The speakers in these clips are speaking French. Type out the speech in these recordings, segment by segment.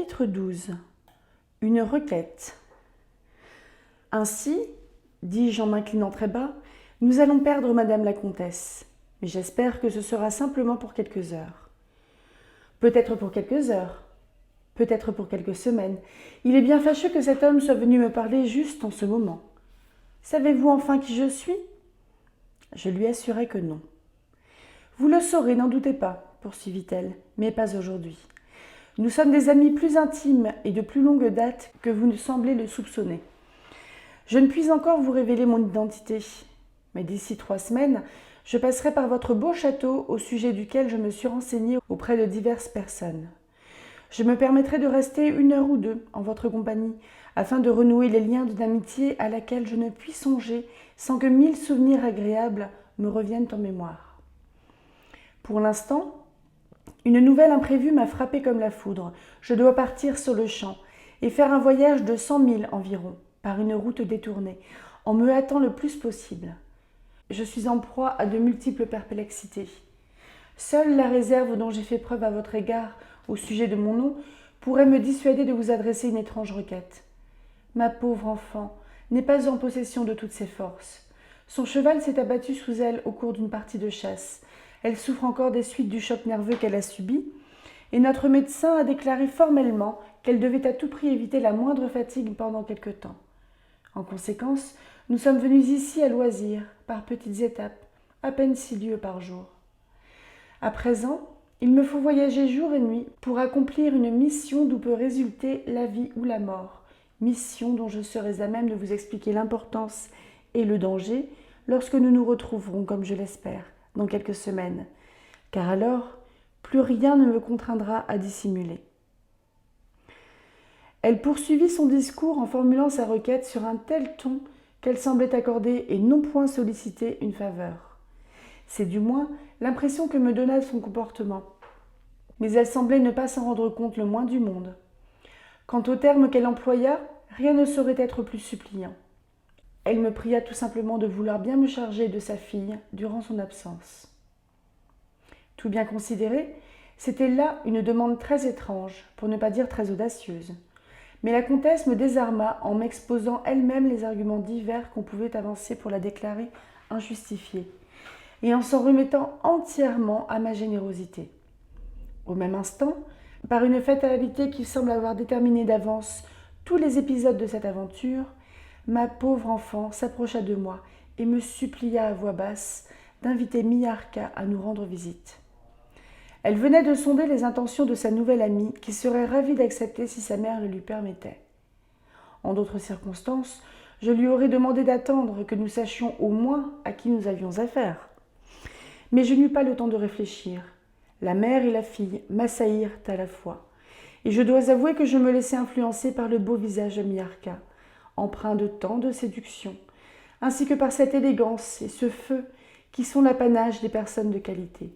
Chapitre 12. Une requête. Ainsi, dis-je en m'inclinant très bas, nous allons perdre Madame la Comtesse, mais j'espère que ce sera simplement pour quelques heures. Peut-être pour quelques heures, peut-être pour quelques semaines. Il est bien fâcheux que cet homme soit venu me parler juste en ce moment. Savez-vous enfin qui je suis ? Je lui assurai que non. Vous le saurez, n'en doutez pas, poursuivit-elle, mais pas aujourd'hui. Nous sommes des amis plus intimes et de plus longue date que vous ne semblez le soupçonner. Je ne puis encore vous révéler mon identité, mais d'ici 3 semaines, je passerai par votre beau château au sujet duquel je me suis renseignée auprès de diverses personnes. Je me permettrai de rester 1 heure ou 2 en votre compagnie, afin de renouer les liens d'une amitié à laquelle je ne puis songer sans que 1000 souvenirs agréables me reviennent en mémoire. Pour l'instant, une nouvelle imprévue m'a frappée comme la foudre. Je dois partir sur le champ et faire un voyage de 100 000 environ, par une route détournée, en me hâtant le plus possible. Je suis en proie à de multiples perplexités. Seule la réserve dont j'ai fait preuve à votre égard au sujet de mon nom pourrait me dissuader de vous adresser une étrange requête. Ma pauvre enfant n'est pas en possession de toutes ses forces. Son cheval s'est abattu sous elle au cours d'une partie de chasse. Elle souffre encore des suites du choc nerveux qu'elle a subi, et notre médecin a déclaré formellement qu'elle devait à tout prix éviter la moindre fatigue pendant quelque temps. En conséquence, nous sommes venus ici à loisir, par petites étapes, à peine 6 lieues par jour. À présent, il me faut voyager jour et nuit pour accomplir une mission d'où peut résulter la vie ou la mort, mission dont je serai à même de vous expliquer l'importance et le danger lorsque nous nous retrouverons, comme je l'espère, dans quelques semaines, car alors, plus rien ne me contraindra à dissimuler. Elle poursuivit son discours en formulant sa requête sur un tel ton qu'elle semblait accorder et non point solliciter une faveur. C'est du moins l'impression que me donna son comportement. Mais elle semblait ne pas s'en rendre compte le moins du monde. Quant au terme qu'elle employa, rien ne saurait être plus suppliant. Elle me pria tout simplement de vouloir bien me charger de sa fille durant son absence. Tout bien considéré, c'était là une demande très étrange, pour ne pas dire très audacieuse. Mais la comtesse me désarma en m'exposant elle-même les arguments divers qu'on pouvait avancer pour la déclarer injustifiée, et en s'en remettant entièrement à ma générosité. Au même instant, par une fatalité qui semble avoir déterminé d'avance tous les épisodes de cette aventure, ma pauvre enfant s'approcha de moi et me supplia à voix basse d'inviter Miarca à nous rendre visite. Elle venait de sonder les intentions de sa nouvelle amie, qui serait ravie d'accepter si sa mère le lui permettait. En d'autres circonstances, je lui aurais demandé d'attendre que nous sachions au moins à qui nous avions affaire. Mais je n'eus pas le temps de réfléchir. La mère et la fille m'assaillirent à la fois, et je dois avouer que je me laissai influencer par le beau visage de Miarca, empreint de tant de séduction, ainsi que par cette élégance et ce feu qui sont l'apanage des personnes de qualité.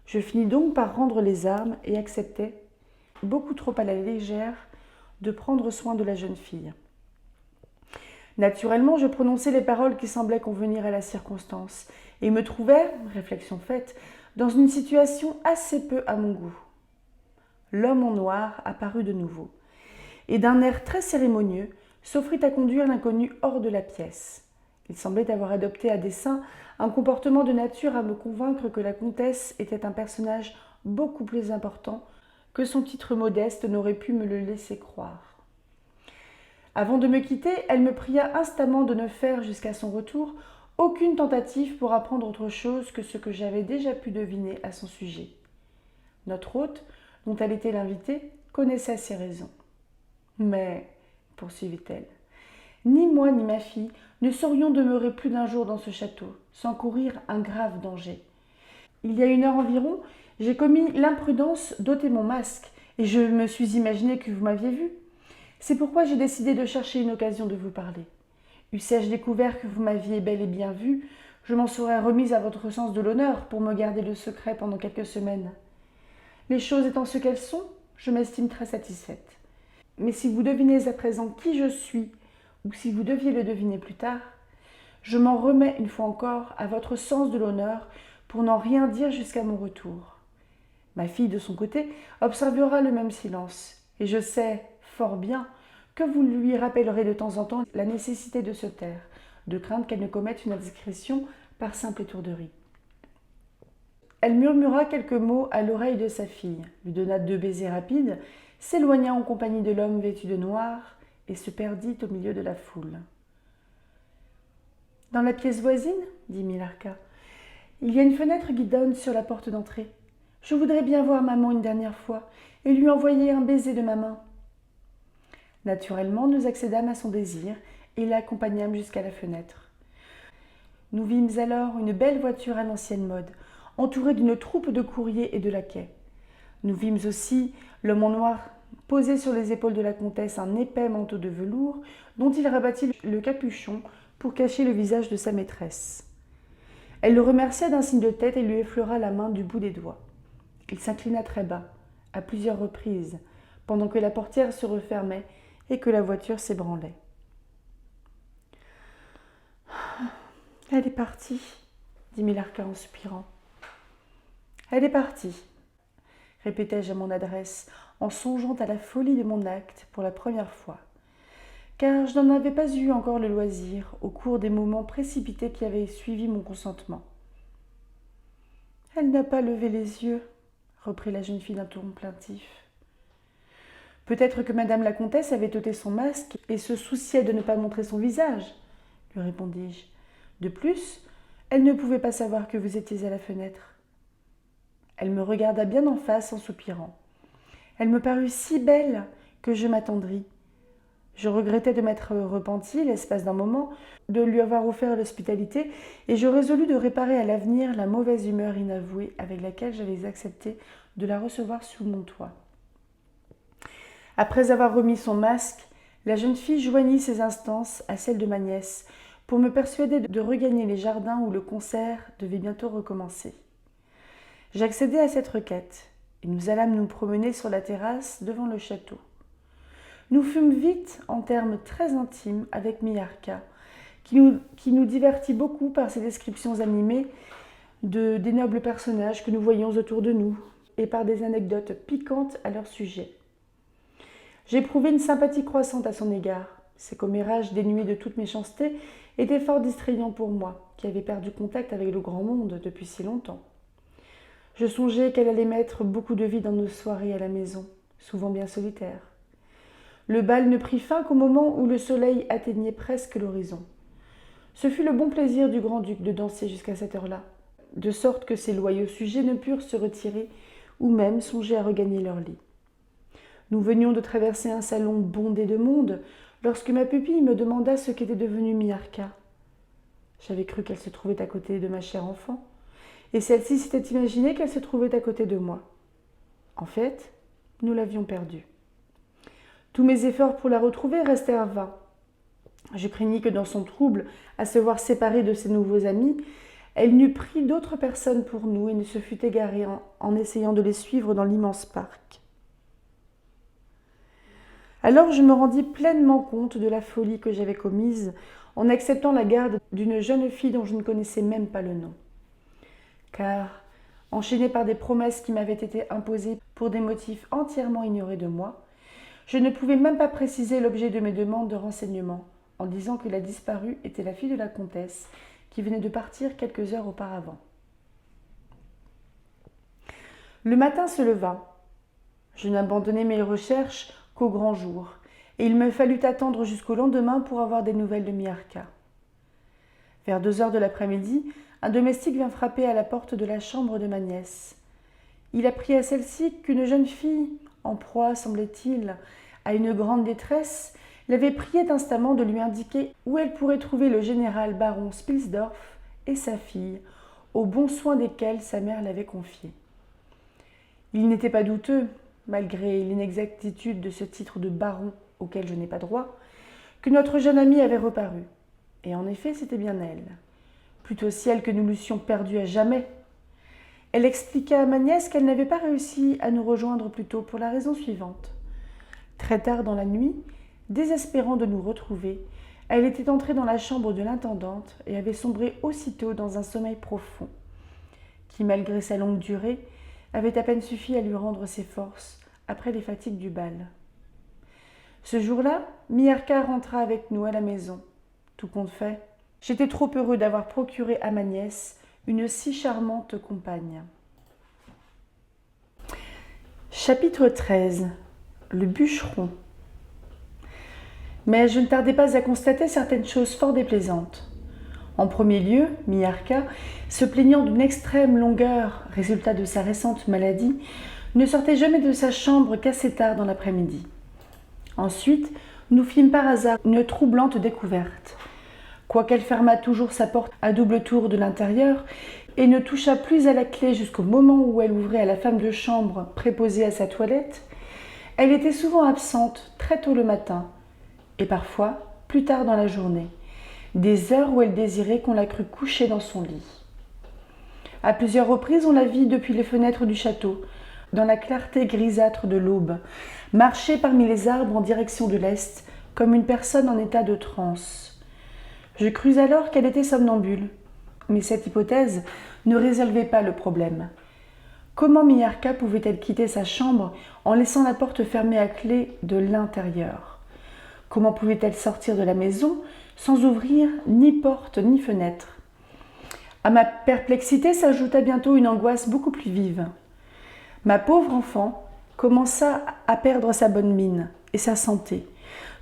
Je finis donc par rendre les armes et acceptai, beaucoup trop à la légère, de prendre soin de la jeune fille. Naturellement, je prononçai les paroles qui semblaient convenir à la circonstance, et me trouvai, réflexion faite, dans une situation assez peu à mon goût. L'homme en noir apparut de nouveau, et d'un air très cérémonieux, s'offrit à conduire l'inconnu hors de la pièce. Il semblait avoir adopté à dessein un comportement de nature à me convaincre que la comtesse était un personnage beaucoup plus important que son titre modeste n'aurait pu me le laisser croire. Avant de me quitter, elle me pria instamment de ne faire, jusqu'à son retour, aucune tentative pour apprendre autre chose que ce que j'avais déjà pu deviner à son sujet. Notre hôte, dont elle était l'invitée, connaissait ses raisons. Mais, poursuivit-elle, ni moi ni ma fille ne saurions demeurer plus d'1 jour dans ce château, sans courir un grave danger. Il y a 1 heure environ, j'ai commis l'imprudence d'ôter mon masque, et je me suis imaginé que vous m'aviez vu. C'est pourquoi j'ai décidé de chercher une occasion de vous parler. Eussé-je découvert que vous m'aviez bel et bien vu, je m'en serais remise à votre sens de l'honneur pour me garder le secret pendant quelques semaines. Les choses étant ce qu'elles sont, je m'estime très satisfaite. Mais si vous devinez à présent qui je suis, ou si vous deviez le deviner plus tard, je m'en remets une fois encore à votre sens de l'honneur pour n'en rien dire jusqu'à mon retour. Ma fille, de son côté, observera le même silence, et je sais fort bien que vous lui rappellerez de temps en temps la nécessité de se taire, de crainte qu'elle ne commette une indiscrétion par simple étourderie. Elle murmura quelques mots à l'oreille de sa fille, lui donna 2 baisers rapides, s'éloigna en compagnie de l'homme vêtu de noir et se perdit au milieu de la foule. « Dans la pièce voisine, dit Milarca, il y a une fenêtre qui donne sur la porte d'entrée. Je voudrais bien voir maman une dernière fois et lui envoyer un baiser de ma main. » Naturellement, nous accédâmes à son désir et l'accompagnâmes jusqu'à la fenêtre. Nous vîmes alors une belle voiture à l'ancienne mode, entourée d'une troupe de courriers et de laquais. Nous vîmes aussi l'homme en noir poser sur les épaules de la comtesse un épais manteau de velours dont il rabattit le capuchon pour cacher le visage de sa maîtresse. Elle le remercia d'un signe de tête et lui effleura la main du bout des doigts. Il s'inclina très bas, à plusieurs reprises, pendant que la portière se refermait et que la voiture s'ébranlait. « Elle est partie, » dit Milarca en soupirant. « Elle est partie, » répétai-je à mon adresse, en songeant à la folie de mon acte pour la première fois, car je n'en avais pas eu encore le loisir au cours des moments précipités qui avaient suivi mon consentement. « Elle n'a pas levé les yeux, » reprit la jeune fille d'un ton plaintif. « Peut-être que madame la comtesse avait ôté son masque et se souciait de ne pas montrer son visage, » lui répondis-je. « De plus, elle ne pouvait pas savoir que vous étiez à la fenêtre. » Elle me regarda bien en face en soupirant. Elle me parut si belle que je m'attendris. Je regrettais de m'être repenti, l'espace d'un moment, de lui avoir offert l'hospitalité, et je résolus de réparer à l'avenir la mauvaise humeur inavouée avec laquelle j'avais accepté de la recevoir sous mon toit. Après avoir remis son masque, la jeune fille joignit ses instances à celles de ma nièce pour me persuader de regagner les jardins où le concert devait bientôt recommencer. J'accédai à cette requête, et nous allâmes nous promener sur la terrasse devant le château. Nous fûmes vite en termes très intimes avec Milarca, qui nous divertit beaucoup par ses descriptions animées des nobles personnages que nous voyions autour de nous, et par des anecdotes piquantes à leur sujet. J'éprouvai une sympathie croissante à son égard. Ses commérages dénués de toute méchanceté étaient fort distrayants pour moi, qui avais perdu contact avec le grand monde depuis si longtemps. Je songeais qu'elle allait mettre beaucoup de vie dans nos soirées à la maison, souvent bien solitaires. Le bal ne prit fin qu'au moment où le soleil atteignait presque l'horizon. Ce fut le bon plaisir du grand-duc de danser jusqu'à cette heure-là, de sorte que ses loyaux sujets ne purent se retirer ou même songer à regagner leur lit. Nous venions de traverser un salon bondé de monde lorsque ma pupille me demanda ce qu'était devenu Milarca. J'avais cru qu'elle se trouvait à côté de ma chère enfant, et celle-ci s'était imaginée qu'elle se trouvait à côté de moi. En fait, nous l'avions perdue. Tous mes efforts pour la retrouver restèrent vains. Je craignis que dans son trouble, à se voir séparée de ses nouveaux amis, elle n'eût pris d'autres personnes pour nous et ne se fût égarée en essayant de les suivre dans l'immense parc. Alors je me rendis pleinement compte de la folie que j'avais commise en acceptant la garde d'une jeune fille dont je ne connaissais même pas le nom. Car, enchaînée par des promesses qui m'avaient été imposées pour des motifs entièrement ignorés de moi, je ne pouvais même pas préciser l'objet de mes demandes de renseignements, en disant que la disparue était la fille de la comtesse, qui venait de partir quelques heures auparavant. Le matin se leva. Je n'abandonnai mes recherches qu'au grand jour, et il me fallut attendre jusqu'au lendemain pour avoir des nouvelles de Milarca. Vers 2 heures de l'après-midi, un domestique vint frapper à la porte de la chambre de ma nièce. Il apprit à celle-ci qu'une jeune fille, en proie, semblait-il, à une grande détresse, l'avait priée instamment de lui indiquer où elle pourrait trouver le général baron Spilsdorf et sa fille, aux bons soins desquels sa mère l'avait confiée. Il n'était pas douteux, malgré l'inexactitude de ce titre de baron auquel je n'ai pas droit, que notre jeune amie avait reparu. Et en effet, c'était bien elle. Plutôt ciel que nous l'eussions perdue à jamais. Elle expliqua à ma nièce qu'elle n'avait pas réussi à nous rejoindre plus tôt pour la raison suivante. Très tard dans la nuit, désespérant de nous retrouver, elle était entrée dans la chambre de l'intendante et avait sombré aussitôt dans un sommeil profond, qui, malgré sa longue durée, avait à peine suffi à lui rendre ses forces après les fatigues du bal. Ce jour-là, Miarca rentra avec nous à la maison. Tout compte fait, j'étais trop heureux d'avoir procuré à ma nièce une si charmante compagne. Chapitre 13. Le bûcheron. Mais je ne tardai pas à constater certaines choses fort déplaisantes. En premier lieu, Miarca, se plaignant d'une extrême longueur, résultat de sa récente maladie, ne sortait jamais de sa chambre qu'assez tard dans l'après-midi. Ensuite, nous fîmes par hasard une troublante découverte. Quoiqu'elle fermât toujours sa porte à double tour de l'intérieur et ne touchât plus à la clé jusqu'au moment où elle ouvrait à la femme de chambre préposée à sa toilette, elle était souvent absente très tôt le matin et parfois plus tard dans la journée, des heures où elle désirait qu'on la crût couchée dans son lit. À plusieurs reprises, on la vit depuis les fenêtres du château, dans la clarté grisâtre de l'aube, marcher parmi les arbres en direction de l'est, comme une personne en état de transe. Je crus alors qu'elle était somnambule, mais cette hypothèse ne résolvait pas le problème. Comment Miarca pouvait-elle quitter sa chambre en laissant la porte fermée à clé de l'intérieur? Comment pouvait-elle sortir de la maison sans ouvrir ni porte ni fenêtre? À ma perplexité s'ajouta bientôt une angoisse beaucoup plus vive. Ma pauvre enfant commença à perdre sa bonne mine et sa santé,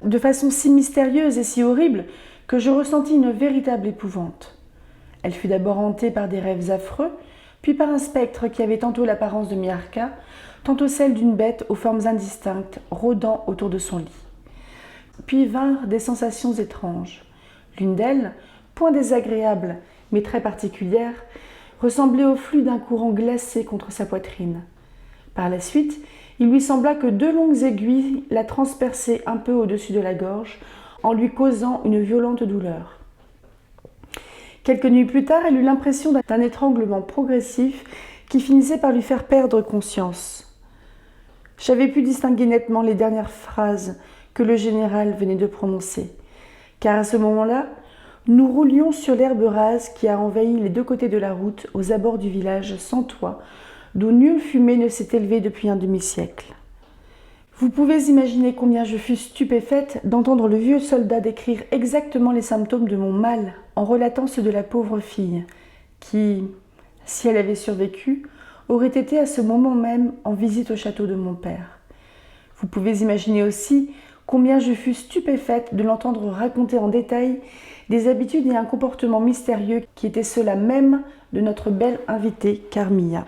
de façon si mystérieuse et si horrible que je ressentis une véritable épouvante. Elle fut d'abord hantée par des rêves affreux, puis par un spectre qui avait tantôt l'apparence de Miarca, tantôt celle d'une bête aux formes indistinctes rôdant autour de son lit. Puis vinrent des sensations étranges. L'une d'elles, point désagréable, mais très particulière, ressemblait au flux d'un courant glacé contre sa poitrine. Par la suite, il lui sembla que deux longues aiguilles la transperçaient un peu au-dessus de la gorge, en lui causant une violente douleur. Quelques nuits plus tard, elle eut l'impression d'un étranglement progressif qui finissait par lui faire perdre conscience. J'avais pu distinguer nettement les dernières phrases que le général venait de prononcer, car à ce moment-là, nous roulions sur l'herbe rase qui a envahi les deux côtés de la route aux abords du village sans toit, d'où nulle fumée ne s'est élevée depuis un demi-siècle. Vous pouvez imaginer combien je fus stupéfaite d'entendre le vieux soldat décrire exactement les symptômes de mon mal en relatant ceux de la pauvre fille, qui, si elle avait survécu, aurait été à ce moment même en visite au château de mon père. Vous pouvez imaginer aussi combien je fus stupéfaite de l'entendre raconter en détail des habitudes et un comportement mystérieux qui étaient ceux-là même de notre belle invitée Carmilla.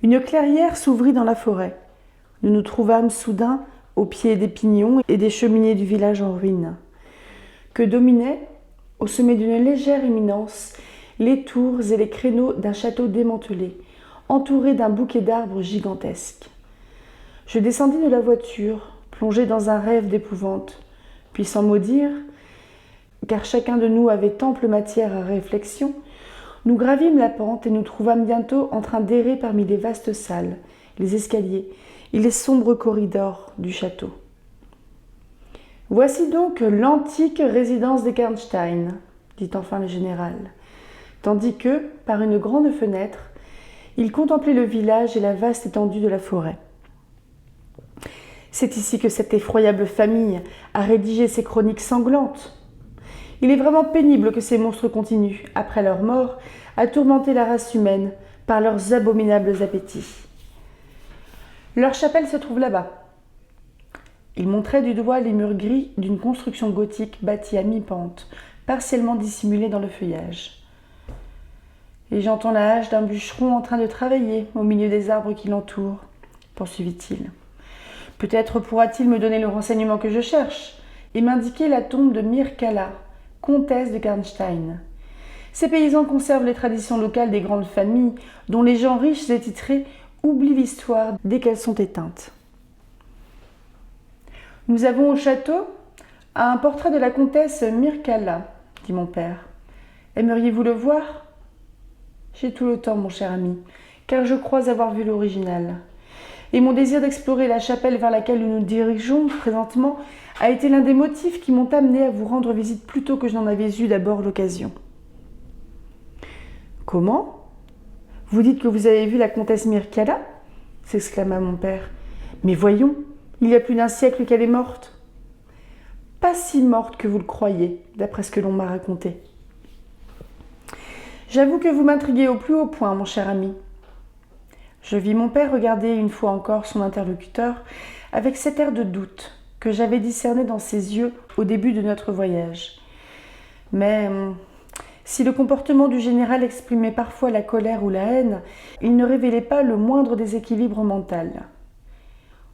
Une clairière s'ouvrit dans la forêt. Nous nous trouvâmes soudain au pied des pignons et des cheminées du village en ruine, que dominaient, au sommet d'une légère éminence, les tours et les créneaux d'un château démantelé, entouré d'un bouquet d'arbres gigantesques. Je descendis de la voiture, plongé dans un rêve d'épouvante, puis sans mot dire, car chacun de nous avait ample matière à réflexion, nous gravîmes la pente et nous trouvâmes bientôt en train d'errer parmi les vastes salles, les escaliers et les sombres corridors du château. Voici donc l'antique résidence des Karnstein, dit enfin le général, tandis que, par une grande fenêtre, il contemplait le village et la vaste étendue de la forêt. C'est ici que cette effroyable famille a rédigé ses chroniques sanglantes. Il est vraiment pénible que ces monstres continuent, après leur mort, à tourmenter la race humaine par leurs abominables appétits. Leur chapelle se trouve là-bas. Il montrait du doigt les murs gris d'une construction gothique bâtie à mi-pente, partiellement dissimulée dans le feuillage. Et j'entends la hache d'un bûcheron en train de travailler au milieu des arbres qui l'entourent, poursuivit-il. Peut-être pourra-t-il me donner le renseignement que je cherche et m'indiquer la tombe de Mircalla, comtesse de Karnstein. Ces paysans conservent les traditions locales des grandes familles dont les gens riches et titrés oublient l'histoire dès qu'elles sont éteintes. Nous avons au château un portrait de la comtesse Mircalla, dit mon père. Aimeriez-vous le voir? J'ai tout le temps, mon cher ami, car je crois avoir vu l'original. Et mon désir d'explorer la chapelle vers laquelle nous nous dirigeons présentement a été l'un des motifs qui m'ont amené à vous rendre visite plus tôt que je n'en avais eu d'abord l'occasion. Comment? Vous dites que vous avez vu la comtesse Mircalla? S'exclama mon père. Mais voyons, Il y a plus d'un siècle qu'elle est morte. Pas si morte que vous le croyez, d'après ce que l'on m'a raconté. J'avoue que vous m'intriguez au plus haut point, mon cher ami. Je vis mon père regarder une fois encore son interlocuteur avec cet air de doute que j'avais discerné dans ses yeux au début de notre voyage. Mais si le comportement du général exprimait parfois la colère ou la haine, il ne révélait pas le moindre déséquilibre mental.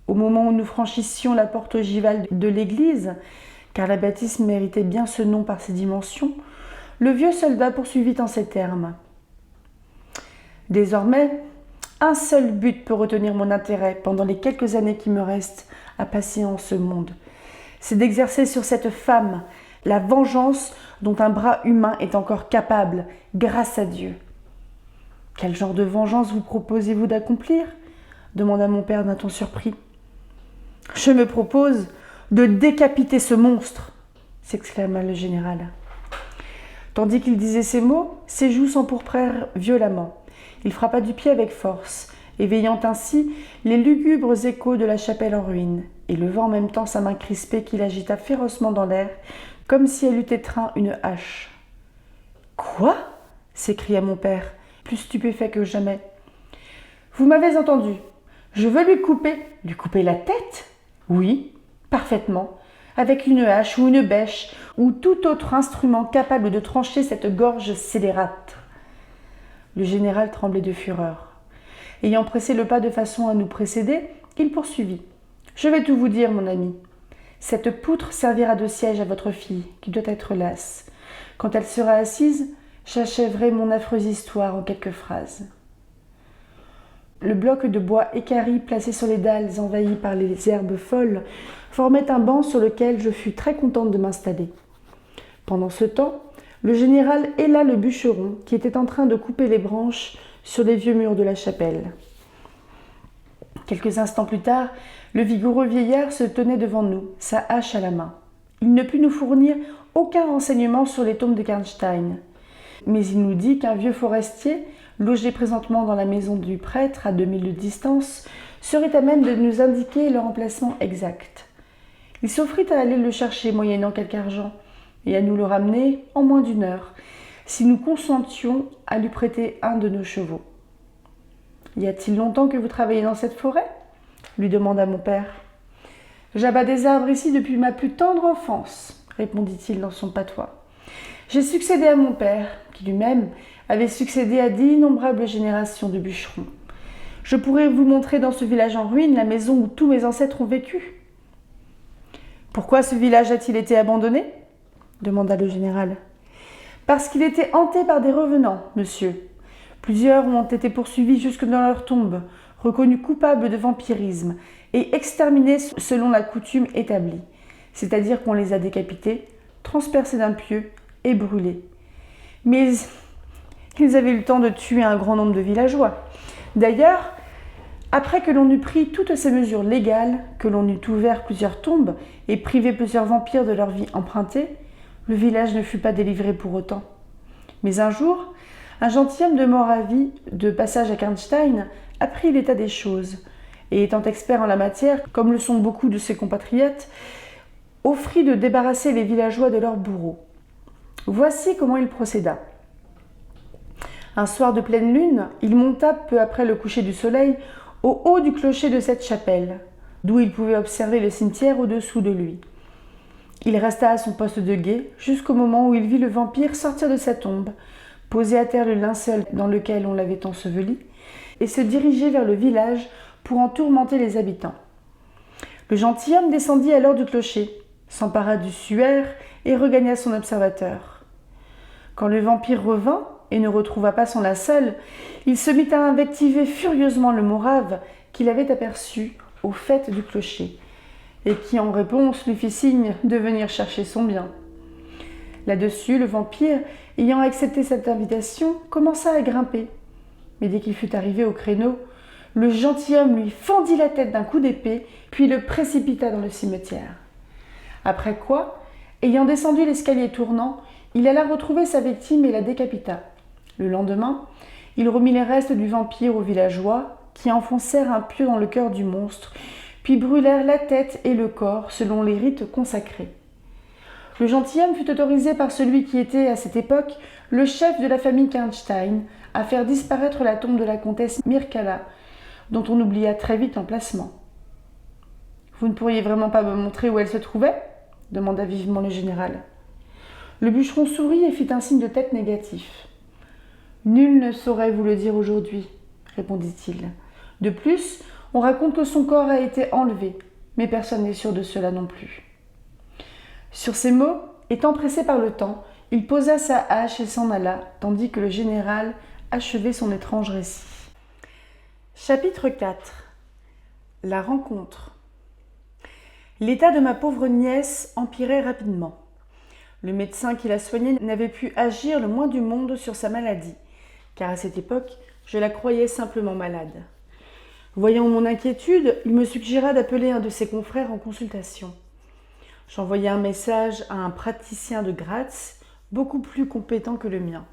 Au moment où nous franchissions la porte ogivale de l'église, car la bâtisse méritait bien ce nom par ses dimensions, le vieux soldat poursuivit en ces termes. « Désormais, un seul but peut retenir mon intérêt pendant les quelques années qui me restent à passer en ce monde. C'est d'exercer sur cette femme la vengeance dont un bras humain est encore capable, grâce à Dieu. » « Quel genre de vengeance vous proposez-vous d'accomplir ? Demanda mon père d'un ton surpris. « Je me propose de décapiter ce monstre !» s'exclama le général. Tandis qu'il disait ces mots, ses joues s'empourprèrent violemment. Il frappa du pied avec force, éveillant ainsi les lugubres échos de la chapelle en ruine, et levant en même temps sa main crispée qu'il agita férocement dans l'air, comme si elle eût étreint une hache. « Quoi ?» s'écria mon père, plus stupéfait que jamais. « Vous m'avez entendu. Je veux lui couper la tête ? Oui, parfaitement, avec une hache ou une bêche, ou tout autre instrument capable de trancher cette gorge scélérate. » Le général tremblait de fureur. Ayant pressé le pas de façon à nous précéder, il poursuivit. « Je vais tout vous dire, mon ami. Cette poutre servira de siège à votre fille, qui doit être lasse. Quand elle sera assise, j'achèverai mon affreuse histoire en quelques phrases. » Le bloc de bois équarri placé sur les dalles envahies par les herbes folles formait un banc sur lequel je fus très contente de m'installer. Pendant ce temps, le général héla le bûcheron qui était en train de couper les branches sur les vieux murs de la chapelle. Quelques instants plus tard, le vigoureux vieillard se tenait devant nous, sa hache à la main. Il ne put nous fournir aucun renseignement sur les tombes de Karnstein, mais il nous dit qu'un vieux forestier, logé présentement dans la maison du prêtre à 2000 de distance, serait à même de nous indiquer leur emplacement exact. Il s'offrit à aller le chercher moyennant quelque argent, et à nous le ramener en moins d'1 heure, si nous consentions à lui prêter un de nos chevaux. « Y a-t-il longtemps que vous travaillez dans cette forêt ?» lui demanda mon père. « J'abats des arbres ici depuis ma plus tendre enfance, » répondit-il dans son patois. « J'ai succédé à mon père, qui lui-même avait succédé à d'innombrables générations de bûcherons. Je pourrais vous montrer dans ce village en ruine la maison où tous mes ancêtres ont vécu. »« Pourquoi ce village a-t-il été abandonné ?» demanda le général. « Parce qu'il était hanté par des revenants, monsieur. Plusieurs ont été poursuivis jusque dans leur tombe, reconnus coupables de vampirisme et exterminés selon la coutume établie, c'est-à-dire qu'on les a décapités, transpercés d'un pieu et brûlés. Mais ils avaient eu le temps de tuer un grand nombre de villageois. D'ailleurs, après que l'on eut pris toutes ces mesures légales, que l'on eut ouvert plusieurs tombes et privé plusieurs vampires de leur vie empruntée, le village ne fut pas délivré pour autant. Mais un jour, un gentilhomme de Moravie, de passage à Karnstein, apprit l'état des choses, et étant expert en la matière, comme le sont beaucoup de ses compatriotes, offrit de débarrasser les villageois de leurs bourreaux. Voici comment il procéda. Un soir de pleine lune, il monta peu après le coucher du soleil au haut du clocher de cette chapelle, d'où il pouvait observer le cimetière au-dessous de lui. Il resta à son poste de guet jusqu'au moment où il vit le vampire sortir de sa tombe, poser à terre le linceul dans lequel on l'avait enseveli, et se diriger vers le village pour en tourmenter les habitants. Le gentilhomme descendit alors du clocher, s'empara du suaire et regagna son observateur. Quand le vampire revint et ne retrouva pas son linceul, il se mit à invectiver furieusement le morave qu'il avait aperçu au faîte du clocher, et qui en réponse lui fit signe de venir chercher son bien. Là-dessus, le vampire, ayant accepté cette invitation, commença à grimper. Mais dès qu'il fut arrivé au créneau, le gentilhomme lui fendit la tête d'un coup d'épée, puis le précipita dans le cimetière. Après quoi, ayant descendu l'escalier tournant, il alla retrouver sa victime et la décapita. Le lendemain, il remit les restes du vampire aux villageois, qui enfoncèrent un pieu dans le cœur du monstre, puis brûlèrent la tête et le corps selon les rites consacrés. Le gentilhomme fut autorisé par celui qui était, à cette époque, le chef de la famille Karnstein, à faire disparaître la tombe de la comtesse Mircalla, dont on oublia très vite l'emplacement. « Vous ne pourriez vraiment pas me montrer où elle se trouvait » demanda vivement le général. Le bûcheron sourit et fit un signe de tête négatif. « Nul ne saurait vous le dire aujourd'hui, » répondit-il. « De plus, on raconte que son corps a été enlevé, mais personne n'est sûr de cela non plus. » Sur ces mots, étant pressé par le temps, il posa sa hache et s'en alla, tandis que le général achevait son étrange récit. Chapitre 4. La rencontre. L'état de ma pauvre nièce empirait rapidement. Le médecin qui la soignait n'avait pu agir le moins du monde sur sa maladie, car à cette époque, je la croyais simplement malade. Voyant mon inquiétude, il me suggéra d'appeler un de ses confrères en consultation. J'envoyai un message à un praticien de Graz, beaucoup plus compétent que le mien.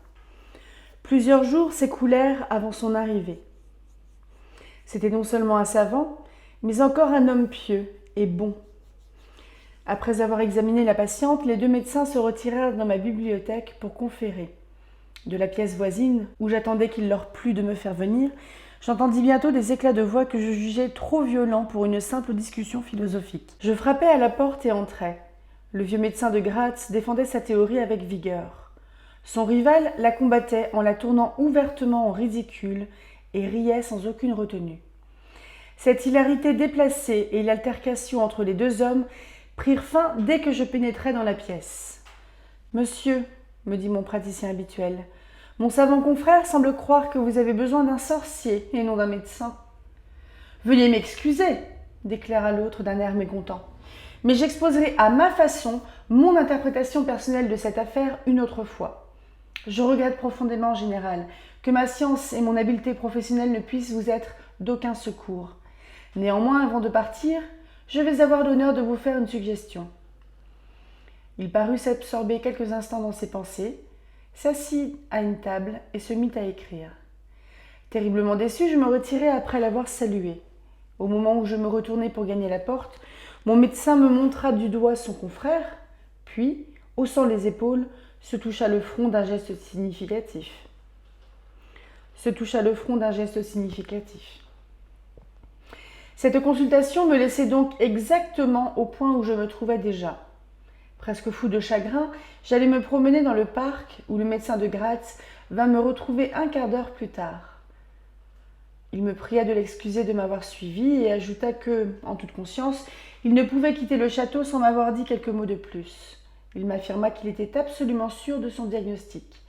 Plusieurs jours s'écoulèrent avant son arrivée. C'était non seulement un savant, mais encore un homme pieux et bon. Après avoir examiné la patiente, les deux médecins se retirèrent dans ma bibliothèque pour conférer. De la pièce voisine, où j'attendais qu'il leur plût de me faire venir, j'entendis bientôt des éclats de voix que je jugeais trop violents pour une simple discussion philosophique. Je frappai à la porte et entrai. Le vieux médecin de Graz défendait sa théorie avec vigueur. Son rival la combattait en la tournant ouvertement en ridicule et riait sans aucune retenue. Cette hilarité déplacée et l'altercation entre les deux hommes prirent fin dès que je pénétrai dans la pièce. « Monsieur, » me dit mon praticien habituel, « mon savant confrère semble croire que vous avez besoin d'un sorcier et non d'un médecin. »« Veuillez m'excuser, » déclara l'autre d'un air mécontent, « mais j'exposerai à ma façon mon interprétation personnelle de cette affaire une autre fois. Je regrette profondément, général, que ma science et mon habileté professionnelle ne puissent vous être d'aucun secours. Néanmoins, avant de partir, je vais avoir l'honneur de vous faire une suggestion. » Il parut s'absorber quelques instants dans ses pensées, s'assit à une table et se mit à écrire. Terriblement déçu, je me retirai après l'avoir salué. Au moment où je me retournai pour gagner la porte, mon médecin me montra du doigt son confrère, puis, haussant les épaules, se toucha le front d'un geste significatif. Cette consultation me laissait donc exactement au point où je me trouvais déjà. Presque fou de chagrin, j'allais me promener dans le parc où le médecin de Graz vint me retrouver un quart d'heure plus tard. Il me pria de l'excuser de m'avoir suivi et ajouta que, en toute conscience, il ne pouvait quitter le château sans m'avoir dit quelques mots de plus. Il m'affirma qu'il était absolument sûr de son diagnostic.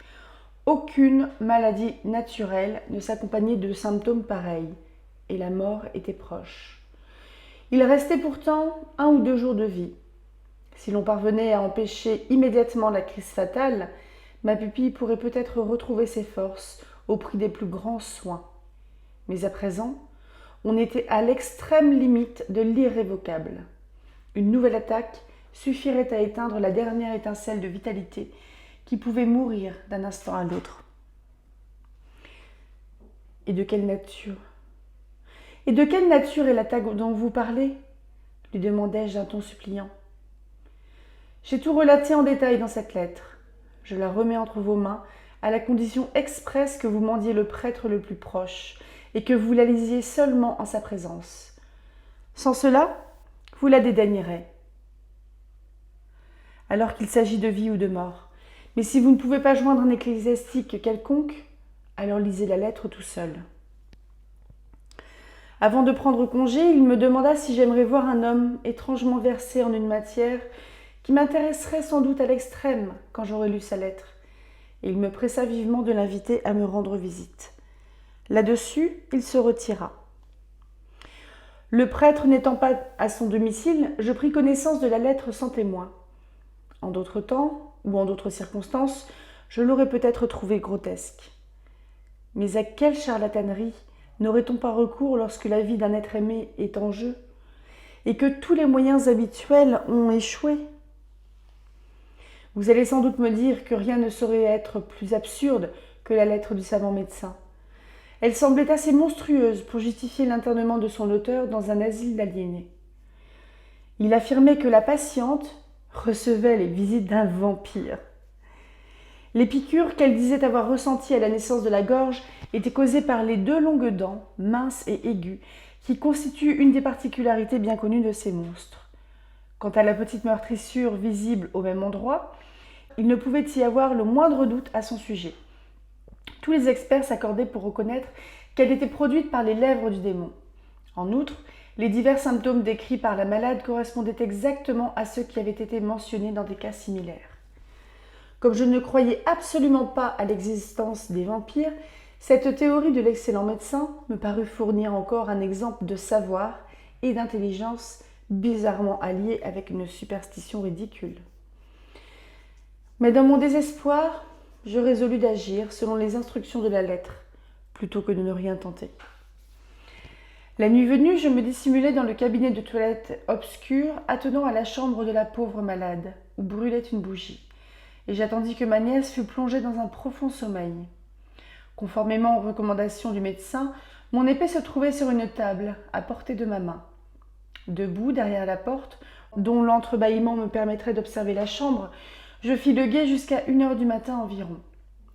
Aucune maladie naturelle ne s'accompagnait de symptômes pareils, et la mort était proche. Il restait pourtant 1 ou 2 jours de vie. Si l'on parvenait à empêcher immédiatement la crise fatale, ma pupille pourrait peut-être retrouver ses forces au prix des plus grands soins. Mais à présent, on était à l'extrême limite de l'irrévocable. Une nouvelle attaque suffirait à éteindre la dernière étincelle de vitalité qui pouvait mourir d'un instant à l'autre. Et de quelle nature est l'attaque dont vous parlez ? Lui demandai-je d'un ton suppliant. J'ai tout relaté en détail dans cette lettre. Je la remets entre vos mains à la condition expresse que vous mendiez le prêtre le plus proche et que vous la lisiez seulement en sa présence. Sans cela, vous la dédaignerez. Alors qu'il s'agit de vie ou de mort. Mais si vous ne pouvez pas joindre un ecclésiastique quelconque, alors lisez la lettre tout seul. Avant de prendre congé, il me demanda si j'aimerais voir un homme étrangement versé en une matière qui m'intéresserait sans doute à l'extrême quand j'aurais lu sa lettre, et il me pressa vivement de l'inviter à me rendre visite. Là-dessus, il se retira. Le prêtre n'étant pas à son domicile, je pris connaissance de la lettre sans témoin. En d'autres temps, ou en d'autres circonstances, je l'aurais peut-être trouvée grotesque. Mais à quelle charlatanerie n'aurait-on pas recours lorsque la vie d'un être aimé est en jeu, et que tous les moyens habituels ont échoué ? Vous allez sans doute me dire que rien ne saurait être plus absurde que la lettre du savant médecin. Elle semblait assez monstrueuse pour justifier l'internement de son auteur dans un asile d'aliénés. Il affirmait que la patiente recevait les visites d'un vampire. Les piqûres qu'elle disait avoir ressenties à la naissance de la gorge étaient causées par les 2 longues dents, minces et aiguës, qui constituent une des particularités bien connues de ces monstres. Quant à la petite meurtrissure visible au même endroit, il ne pouvait y avoir le moindre doute à son sujet. Tous les experts s'accordaient pour reconnaître qu'elle était produite par les lèvres du démon. En outre, les divers symptômes décrits par la malade correspondaient exactement à ceux qui avaient été mentionnés dans des cas similaires. Comme je ne croyais absolument pas à l'existence des vampires, cette théorie de l'excellent médecin me parut fournir encore un exemple de savoir et d'intelligence bizarrement alliés avec une superstition ridicule. Mais dans mon désespoir, je résolus d'agir selon les instructions de la lettre, plutôt que de ne rien tenter. La nuit venue, je me dissimulai dans le cabinet de toilette obscur attenant à la chambre de la pauvre malade, où brûlait une bougie, et j'attendis que ma nièce fût plongée dans un profond sommeil. Conformément aux recommandations du médecin, mon épée se trouvait sur une table, à portée de ma main. Debout, derrière la porte, dont l'entrebâillement me permettrait d'observer la chambre, je fis le guet jusqu'à 1h du matin environ.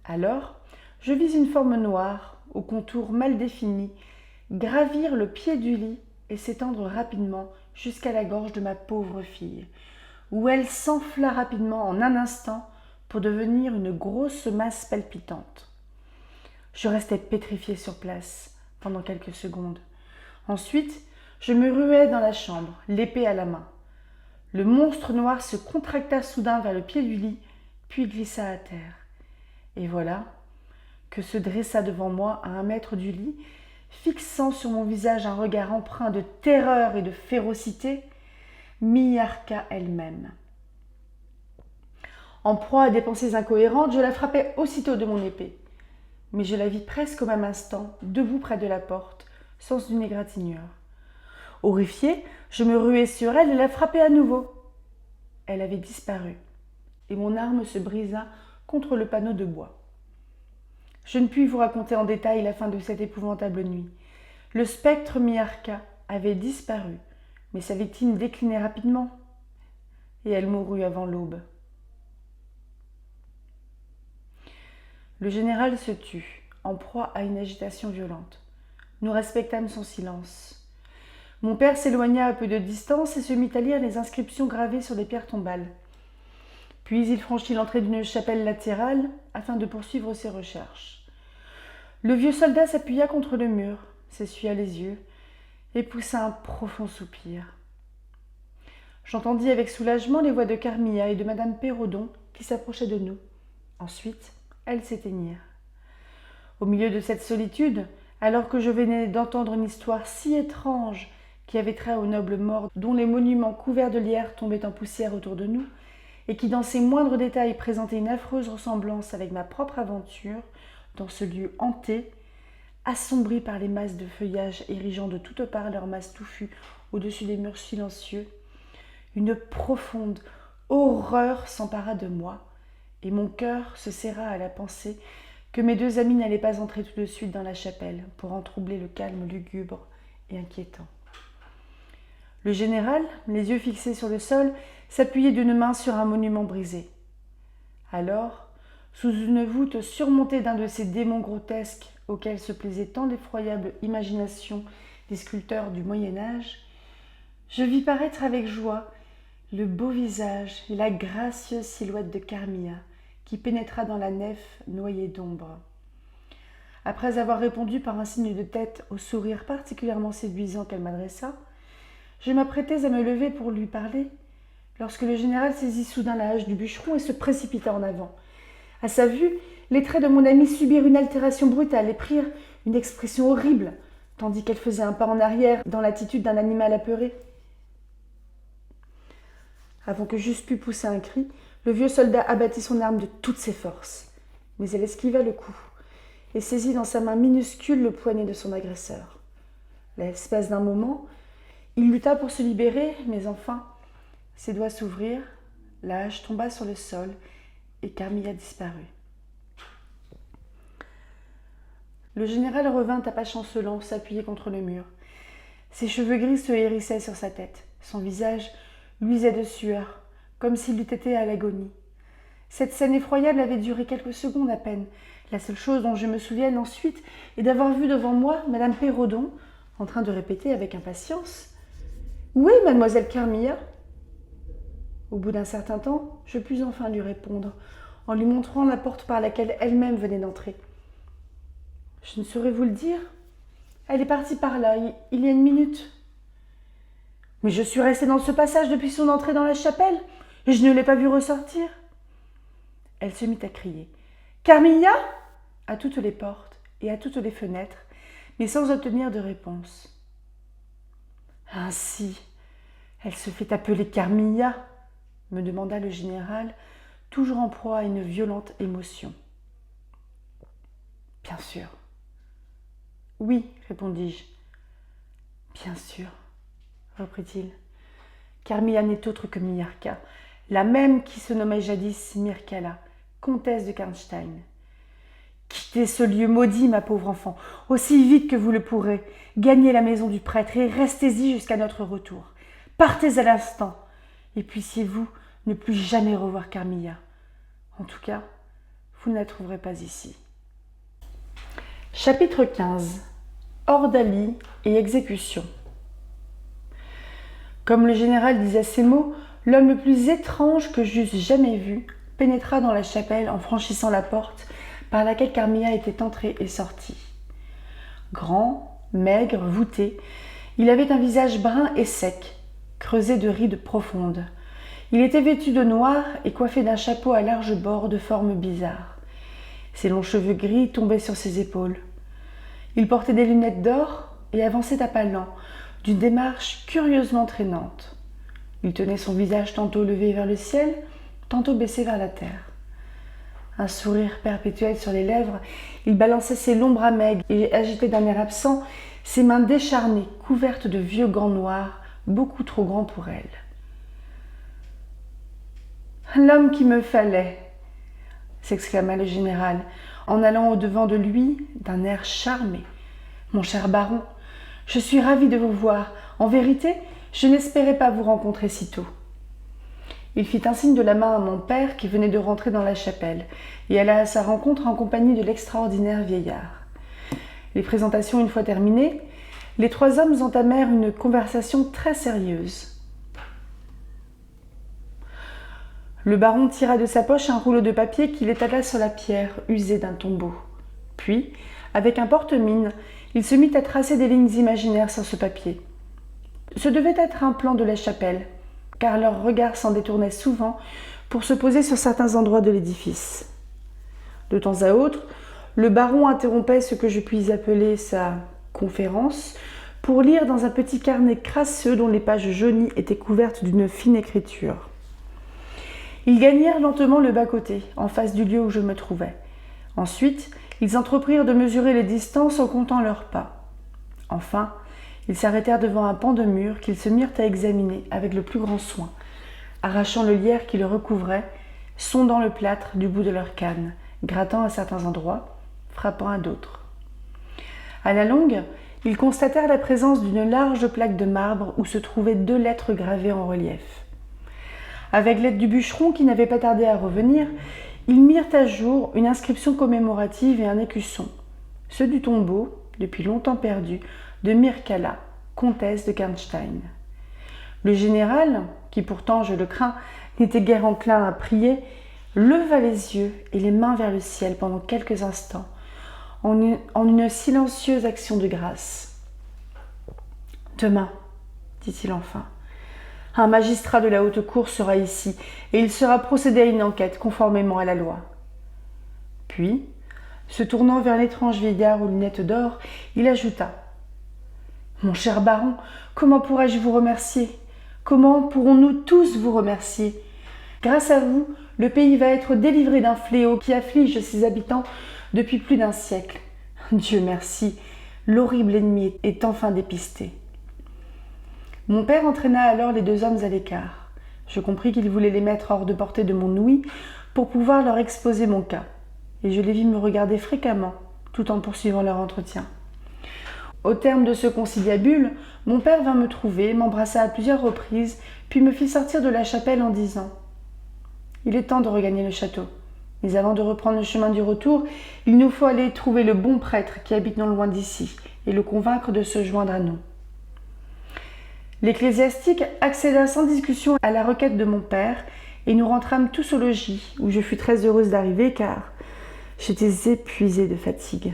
Alors, je vis une forme noire, aux contours mal définis, gravir le pied du lit et s'étendre rapidement jusqu'à la gorge de ma pauvre fille, où elle s'enfla rapidement en un instant pour devenir une grosse masse palpitante. Je restai pétrifié sur place pendant quelques secondes. Ensuite, je me ruai dans la chambre, l'épée à la main. Le monstre noir se contracta soudain vers le pied du lit, puis glissa à terre. Et voilà que se dressa devant moi à 1 mètre du lit, fixant sur mon visage un regard empreint de terreur et de férocité, Miarca elle-même. En proie à des pensées incohérentes, je la frappai aussitôt de mon épée. Mais je la vis presque au même instant, debout près de la porte, sans une égratignure. Horrifiée, je me ruai sur elle et la frappai à nouveau. Elle avait disparu, et mon arme se brisa contre le panneau de bois. Je ne puis vous raconter en détail la fin de cette épouvantable nuit. Le spectre Miarca avait disparu, mais sa victime déclinait rapidement, et elle mourut avant l'aube. Le général se tut, en proie à une agitation violente. Nous respectâmes son silence. Mon père s'éloigna à peu de distance et se mit à lire les inscriptions gravées sur les pierres tombales. Puis il franchit l'entrée d'une chapelle latérale afin de poursuivre ses recherches. Le vieux soldat s'appuya contre le mur, s'essuya les yeux et poussa un profond soupir. J'entendis avec soulagement les voix de Carmilla et de madame Perrodon qui s'approchaient de nous. Ensuite, elles s'éteignirent. Au milieu de cette solitude, alors que je venais d'entendre une histoire si étrange qui avait trait aux nobles morts dont les monuments couverts de lierre tombaient en poussière autour de nous, et qui dans ses moindres détails présentait une affreuse ressemblance avec ma propre aventure, dans ce lieu hanté, assombri par les masses de feuillage érigeant de toutes parts leurs masses touffues au-dessus des murs silencieux, une profonde horreur s'empara de moi, et mon cœur se serra à la pensée que mes 2 amis n'allaient pas entrer tout de suite dans la chapelle pour en troubler le calme lugubre et inquiétant. Le général, les yeux fixés sur le sol, s'appuyait d'une main sur un monument brisé. Alors, sous une voûte surmontée d'un de ces démons grotesques auxquels se plaisait tant l'effroyable imagination des sculpteurs du Moyen-Âge, je vis paraître avec joie le beau visage et la gracieuse silhouette de Carmilla, qui pénétra dans la nef noyée d'ombre. Après avoir répondu par un signe de tête au sourire particulièrement séduisant qu'elle m'adressa, je m'apprêtais à me lever pour lui parler, lorsque le général saisit soudain la hache du bûcheron et se précipita en avant. À sa vue, les traits de mon amie subirent une altération brutale et prirent une expression horrible, tandis qu'elle faisait un pas en arrière dans l'attitude d'un animal apeuré. Avant que j'eusse pu pousser un cri, le vieux soldat abattit son arme de toutes ses forces. Mais elle esquiva le coup et saisit dans sa main minuscule le poignet de son agresseur. L'espace d'un moment, il lutta pour se libérer, mais enfin, ses doigts s'ouvrirent, la hache tomba sur le sol et Carmilla disparut. Le général revint à pas chancelants s'appuyer contre le mur. Ses cheveux gris se hérissaient sur sa tête. Son visage, luisait de sueur, comme s'il eût été à l'agonie. Cette scène effroyable avait duré quelques secondes à peine. La seule chose dont je me souvienne ensuite est d'avoir vu devant moi Madame Perrodon, en train de répéter avec impatience « Où est mademoiselle Carmilla ?» Au bout d'un certain temps, je pus enfin lui répondre, en lui montrant la porte par laquelle elle-même venait d'entrer. « Je ne saurais vous le dire. Elle est partie par là, il y a une minute. »« Mais je suis restée dans ce passage depuis son entrée dans la chapelle, et je ne l'ai pas vue ressortir. » Elle se mit à crier « Carmilla !» à toutes les portes et à toutes les fenêtres, mais sans obtenir de réponse. « Ainsi, elle se fait appeler Carmilla ?» me demanda le général, toujours en proie à une violente émotion. « Bien sûr. »« Oui, répondis-je. »« Bien sûr, reprit-il. Carmilla n'est autre que Miarca, la même qui se nommait jadis Mircalla, comtesse de Karnstein. Quittez ce lieu maudit, ma pauvre enfant, aussi vite que vous le pourrez. Gagnez la maison du prêtre et restez-y jusqu'à notre retour. Partez à l'instant, et puissiez-vous ne plus jamais revoir Carmilla. En tout cas, vous ne la trouverez pas ici. Chapitre 15. Ordalie et exécution. Comme le général disait ces mots, l'homme le plus étrange que j'eusse jamais vu pénétra dans la chapelle en franchissant la porte par laquelle Carmilla était entrée et sortie. Grand, maigre, voûté, il avait un visage brun et sec, creusé de rides profondes. Il était vêtu de noir et coiffé d'un chapeau à larges bords de forme bizarre. Ses longs cheveux gris tombaient sur ses épaules. Il portait des lunettes d'or et avançait à pas lents, d'une démarche curieusement traînante. Il tenait son visage tantôt levé vers le ciel, tantôt baissé vers la terre. Un sourire perpétuel sur les lèvres, il balançait ses longs bras maigres et agitait d'un air absent ses mains décharnées, couvertes de vieux gants noirs, beaucoup trop grands pour elle. « L'homme qu'il me fallait !» s'exclama le général, en allant au-devant de lui d'un air charmé. « Mon cher baron, je suis ravi de vous voir. En vérité, je n'espérais pas vous rencontrer si tôt. » Il fit un signe de la main à mon père qui venait de rentrer dans la chapelle et alla à sa rencontre en compagnie de l'extraordinaire vieillard. Les présentations une fois terminées, les trois hommes entamèrent une conversation très sérieuse. Le baron tira de sa poche un rouleau de papier qu'il étala sur la pierre usée d'un tombeau. Puis, avec un porte-mine, il se mit à tracer des lignes imaginaires sur ce papier. Ce devait être un plan de la chapelle, car leurs regards s'en détournaient souvent pour se poser sur certains endroits de l'édifice. De temps à autre, le baron interrompait ce que je puis appeler sa conférence pour lire dans un petit carnet crasseux dont les pages jaunies étaient couvertes d'une fine écriture. Ils gagnèrent lentement le bas-côté, en face du lieu où je me trouvais. Ensuite, ils entreprirent de mesurer les distances en comptant leurs pas. Enfin, ils s'arrêtèrent devant un pan de mur qu'ils se mirent à examiner avec le plus grand soin, arrachant le lierre qui le recouvrait, sondant le plâtre du bout de leur canne, grattant à certains endroits, frappant à d'autres. À la longue, ils constatèrent la présence d'une large plaque de marbre où se trouvaient 2 lettres gravées en relief. Avec l'aide du bûcheron qui n'avait pas tardé à revenir, ils mirent à jour une inscription commémorative et un écusson, ceux du tombeau, depuis longtemps perdu, de Mircalla, comtesse de Karnstein. Le général, qui pourtant, je le crains, n'était guère enclin à prier, leva les yeux et les mains vers le ciel pendant quelques instants, en une silencieuse action de grâce. « Demain, dit-il enfin, un magistrat de la haute cour sera ici et il sera procédé à une enquête conformément à la loi. » Puis, se tournant vers l'étrange vieillard aux lunettes d'or, il ajouta « Mon cher baron, comment pourrais-je vous remercier? Comment pourrons-nous tous vous remercier? Grâce à vous, le pays va être délivré d'un fléau qui afflige ses habitants depuis plus d'1 siècle. Dieu merci, l'horrible ennemi est enfin dépisté. » Mon père entraîna alors les 2 hommes à l'écart. Je compris qu'il voulait les mettre hors de portée de mon ouïe pour pouvoir leur exposer mon cas, et je les vis me regarder fréquemment, tout en poursuivant leur entretien. Au terme de ce conciliabule, mon père vint me trouver, m'embrassa à plusieurs reprises, puis me fit sortir de la chapelle en disant « Il est temps de regagner le château. Mais avant de reprendre le chemin du retour, il nous faut aller trouver le bon prêtre qui habite non loin d'ici et le convaincre de se joindre à nous. » L'ecclésiastique accéda sans discussion à la requête de mon père et nous rentrâmes tous au logis, où je fus très heureuse d'arriver car j'étais épuisée de fatigue.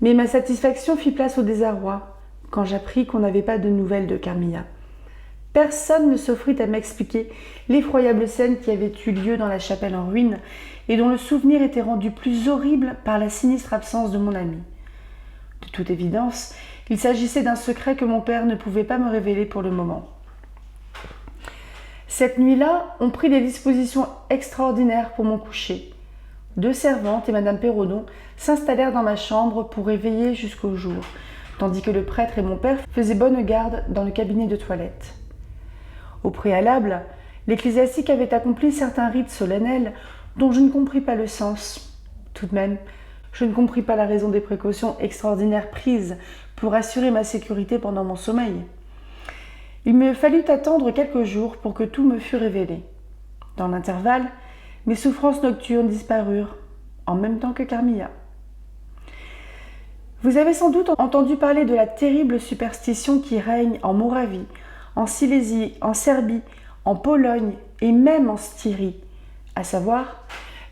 Mais ma satisfaction fit place au désarroi quand j'appris qu'on n'avait pas de nouvelles de Carmilla. Personne ne s'offrit à m'expliquer l'effroyable scène qui avait eu lieu dans la chapelle en ruine et dont le souvenir était rendu plus horrible par la sinistre absence de mon ami. De toute évidence, il s'agissait d'un secret que mon père ne pouvait pas me révéler pour le moment. Cette nuit-là, on prit des dispositions extraordinaires pour mon coucher. 2 servantes et Madame Perrodon s'installèrent dans ma chambre pour éveiller jusqu'au jour, tandis que le prêtre et mon père faisaient bonne garde dans le cabinet de toilette. Au préalable, l'ecclésiastique avait accompli certains rites solennels dont je ne compris pas le sens. Tout de même, je ne compris pas la raison des précautions extraordinaires prises pour assurer ma sécurité pendant mon sommeil. Il me fallut attendre quelques jours pour que tout me fût révélé. Dans l'intervalle, mes souffrances nocturnes disparurent, en même temps que Carmilla. Vous avez sans doute entendu parler de la terrible superstition qui règne en Moravie, en Silésie, en Serbie, en Pologne et même en Styrie, à savoir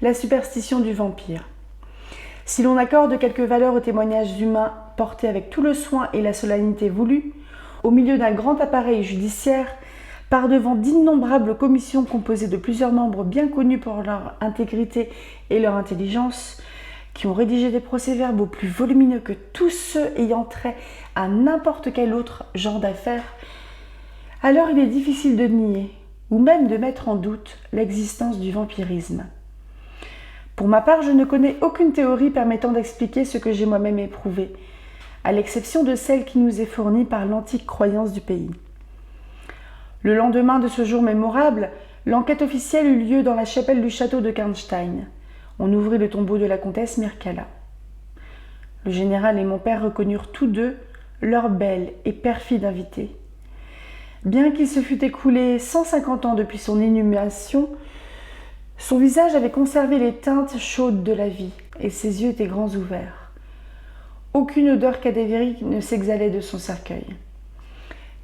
la superstition du vampire. Si l'on accorde quelques valeurs aux témoignages humains portés avec tout le soin et la solennité voulue, au milieu d'un grand appareil judiciaire, par-devant d'innombrables commissions composées de plusieurs membres bien connus pour leur intégrité et leur intelligence, qui ont rédigé des procès-verbaux plus volumineux que tous ceux ayant trait à n'importe quel autre genre d'affaires, alors il est difficile de nier, ou même de mettre en doute, l'existence du vampirisme. Pour ma part, je ne connais aucune théorie permettant d'expliquer ce que j'ai moi-même éprouvé, à l'exception de celle qui nous est fournie par l'antique croyance du pays. Le lendemain de ce jour mémorable, l'enquête officielle eut lieu dans la chapelle du château de Karnstein. On ouvrit le tombeau de la comtesse Mircalla. Le général et mon père reconnurent tous deux leur belle et perfide invitée. Bien qu'il se fût écoulé 150 ans depuis son inhumation, son visage avait conservé les teintes chaudes de la vie et ses yeux étaient grands ouverts. Aucune odeur cadavérique ne s'exhalait de son cercueil.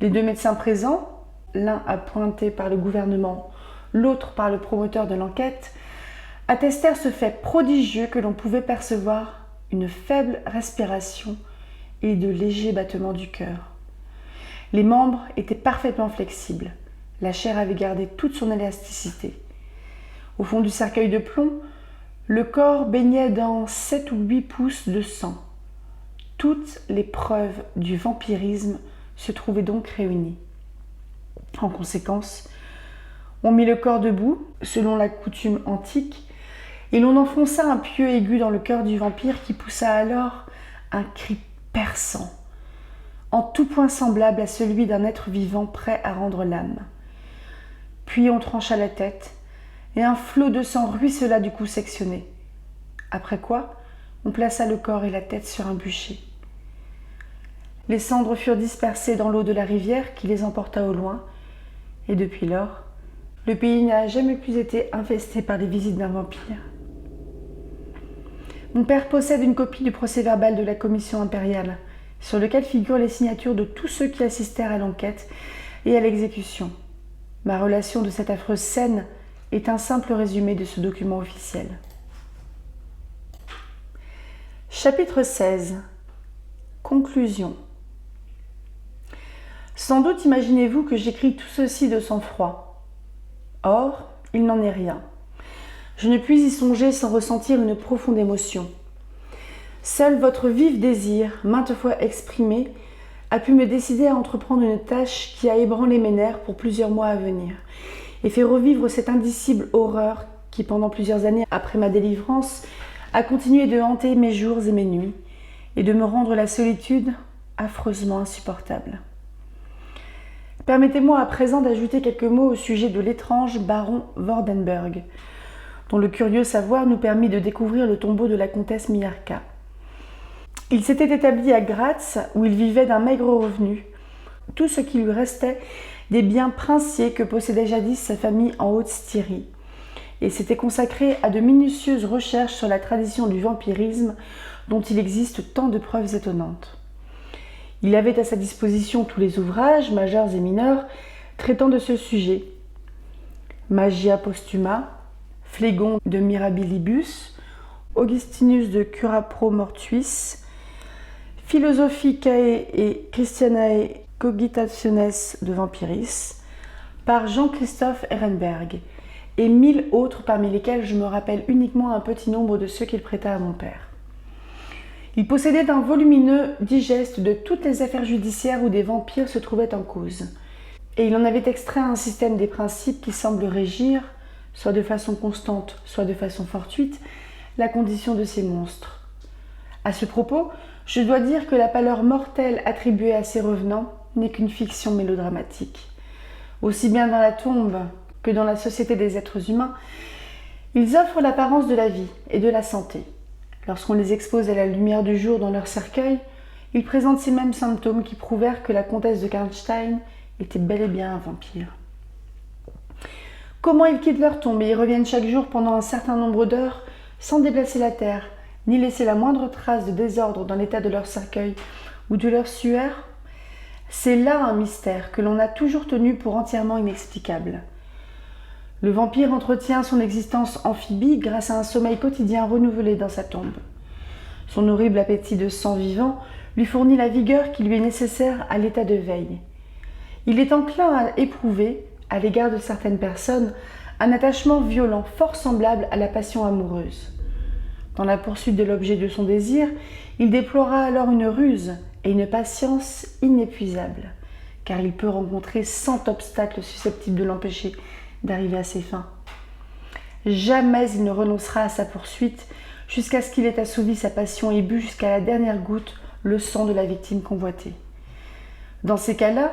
Les 2 médecins présents, l'un appointé par le gouvernement, l'autre par le promoteur de l'enquête, attestèrent ce fait prodigieux que l'on pouvait percevoir une faible respiration et de légers battements du cœur. Les membres étaient parfaitement flexibles. La chair avait gardé toute son élasticité. Au fond du cercueil de plomb, le corps baignait dans 7 ou 8 pouces de sang. Toutes les preuves du vampirisme se trouvaient donc réunies. En conséquence, on mit le corps debout, selon la coutume antique, et l'on enfonça un pieu aigu dans le cœur du vampire qui poussa alors un cri perçant, en tout point semblable à celui d'un être vivant prêt à rendre l'âme. Puis on trancha la tête, et un flot de sang ruissela du cou sectionné. Après quoi, on plaça le corps et la tête sur un bûcher. Les cendres furent dispersées dans l'eau de la rivière qui les emporta au loin, et depuis lors, le pays n'a jamais plus été infesté par les visites d'un vampire. Mon père possède une copie du procès-verbal de la commission impériale, sur lequel figurent les signatures de tous ceux qui assistèrent à l'enquête et à l'exécution. Ma relation de cette affreuse scène est un simple résumé de ce document officiel. Chapitre 16. Conclusion. Sans doute imaginez-vous que j'écris tout ceci de sang-froid. Or, il n'en est rien. Je ne puis y songer sans ressentir une profonde émotion. Seul votre vif désir, maintes fois exprimé, a pu me décider à entreprendre une tâche qui a ébranlé mes nerfs pour plusieurs mois à venir et fait revivre cette indicible horreur qui, pendant plusieurs années après ma délivrance, a continué de hanter mes jours et mes nuits et de me rendre la solitude affreusement insupportable. Permettez-moi à présent d'ajouter quelques mots au sujet de l'étrange baron Vordenberg, dont le curieux savoir nous permit de découvrir le tombeau de la comtesse Miarka. Il s'était établi à Graz, où il vivait d'un maigre revenu. Tout ce qui lui restait des biens princiers que possédait jadis sa famille en Haute-Styrie, et s'était consacré à de minutieuses recherches sur la tradition du vampirisme dont il existe tant de preuves étonnantes. Il avait à sa disposition tous les ouvrages, majeurs et mineurs, traitant de ce sujet. Magia Postuma, Phlégon de Mirabilibus, Augustinus de Curapro Mortuis, Philosophicae et Christianae Cogitationes de Vampiris, par Jean-Christophe Ehrenberg, et 1000 autres parmi lesquels je me rappelle uniquement un petit nombre de ceux qu'il prêta à mon père. Il possédait un volumineux digeste de toutes les affaires judiciaires où des vampires se trouvaient en cause, et il en avait extrait un système des principes qui semblent régir, soit de façon constante, soit de façon fortuite, la condition de ces monstres. À ce propos, je dois dire que la pâleur mortelle attribuée à ces revenants n'est qu'une fiction mélodramatique. Aussi bien dans la tombe que dans la société des êtres humains, ils offrent l'apparence de la vie et de la santé. Lorsqu'on les expose à la lumière du jour dans leur cercueil, ils présentent ces mêmes symptômes qui prouvèrent que la comtesse de Karnstein était bel et bien un vampire. Comment ils quittent leur tombe et y reviennent chaque jour pendant un certain nombre d'heures, sans déplacer la terre, ni laisser la moindre trace de désordre dans l'état de leur cercueil ou de leur sueur, c'est là un mystère que l'on a toujours tenu pour entièrement inexplicable. Le vampire entretient son existence amphibie grâce à un sommeil quotidien renouvelé dans sa tombe. Son horrible appétit de sang vivant lui fournit la vigueur qui lui est nécessaire à l'état de veille. Il est enclin à éprouver, à l'égard de certaines personnes, un attachement violent fort semblable à la passion amoureuse. Dans la poursuite de l'objet de son désir, il déploiera alors une ruse et une patience inépuisables, car il peut rencontrer 100 obstacles susceptibles de l'empêcher d'arriver à ses fins. Jamais il ne renoncera à sa poursuite jusqu'à ce qu'il ait assouvi sa passion et bu jusqu'à la dernière goutte le sang de la victime convoitée. Dans ces cas-là,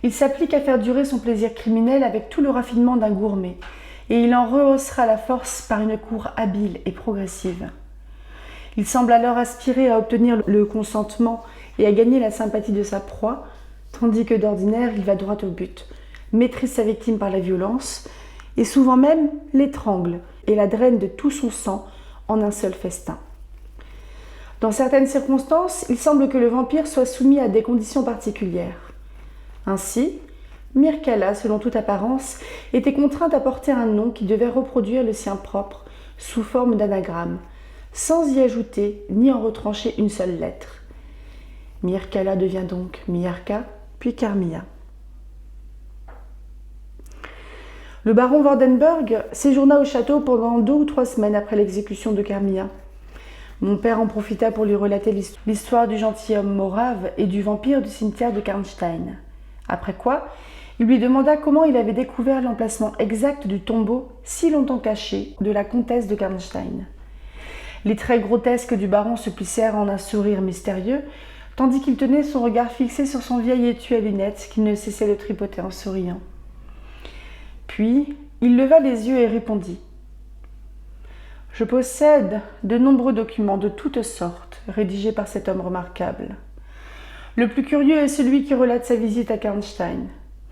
il s'applique à faire durer son plaisir criminel avec tout le raffinement d'un gourmet, et il en rehaussera la force par une cour habile et progressive. Il semble alors aspirer à obtenir le consentement et à gagner la sympathie de sa proie, tandis que d'ordinaire il va droit au but, maîtrise sa victime par la violence, et souvent même l'étrangle et la draine de tout son sang en un seul festin. Dans certaines circonstances, il semble que le vampire soit soumis à des conditions particulières. Ainsi, Mircalla, selon toute apparence, était contrainte à porter un nom qui devait reproduire le sien propre, sous forme d'anagramme, sans y ajouter ni en retrancher une seule lettre. Mircalla devient donc Miarca, puis Carmilla. Le baron Wardenberg séjourna au château pendant 2 ou 3 semaines après l'exécution de Carmilla. Mon père en profita pour lui relater l'histoire du gentilhomme morave et du vampire du cimetière de Karnstein. Après quoi, il lui demanda comment il avait découvert l'emplacement exact du tombeau si longtemps caché de la comtesse de Karnstein. Les traits grotesques du baron se plissèrent en un sourire mystérieux, tandis qu'il tenait son regard fixé sur son vieil étui à lunettes qu'il ne cessait de tripoter en souriant. Puis, il leva les yeux et répondit « Je possède de nombreux documents de toutes sortes, rédigés par cet homme remarquable. Le plus curieux est celui qui relate sa visite à Karnstein.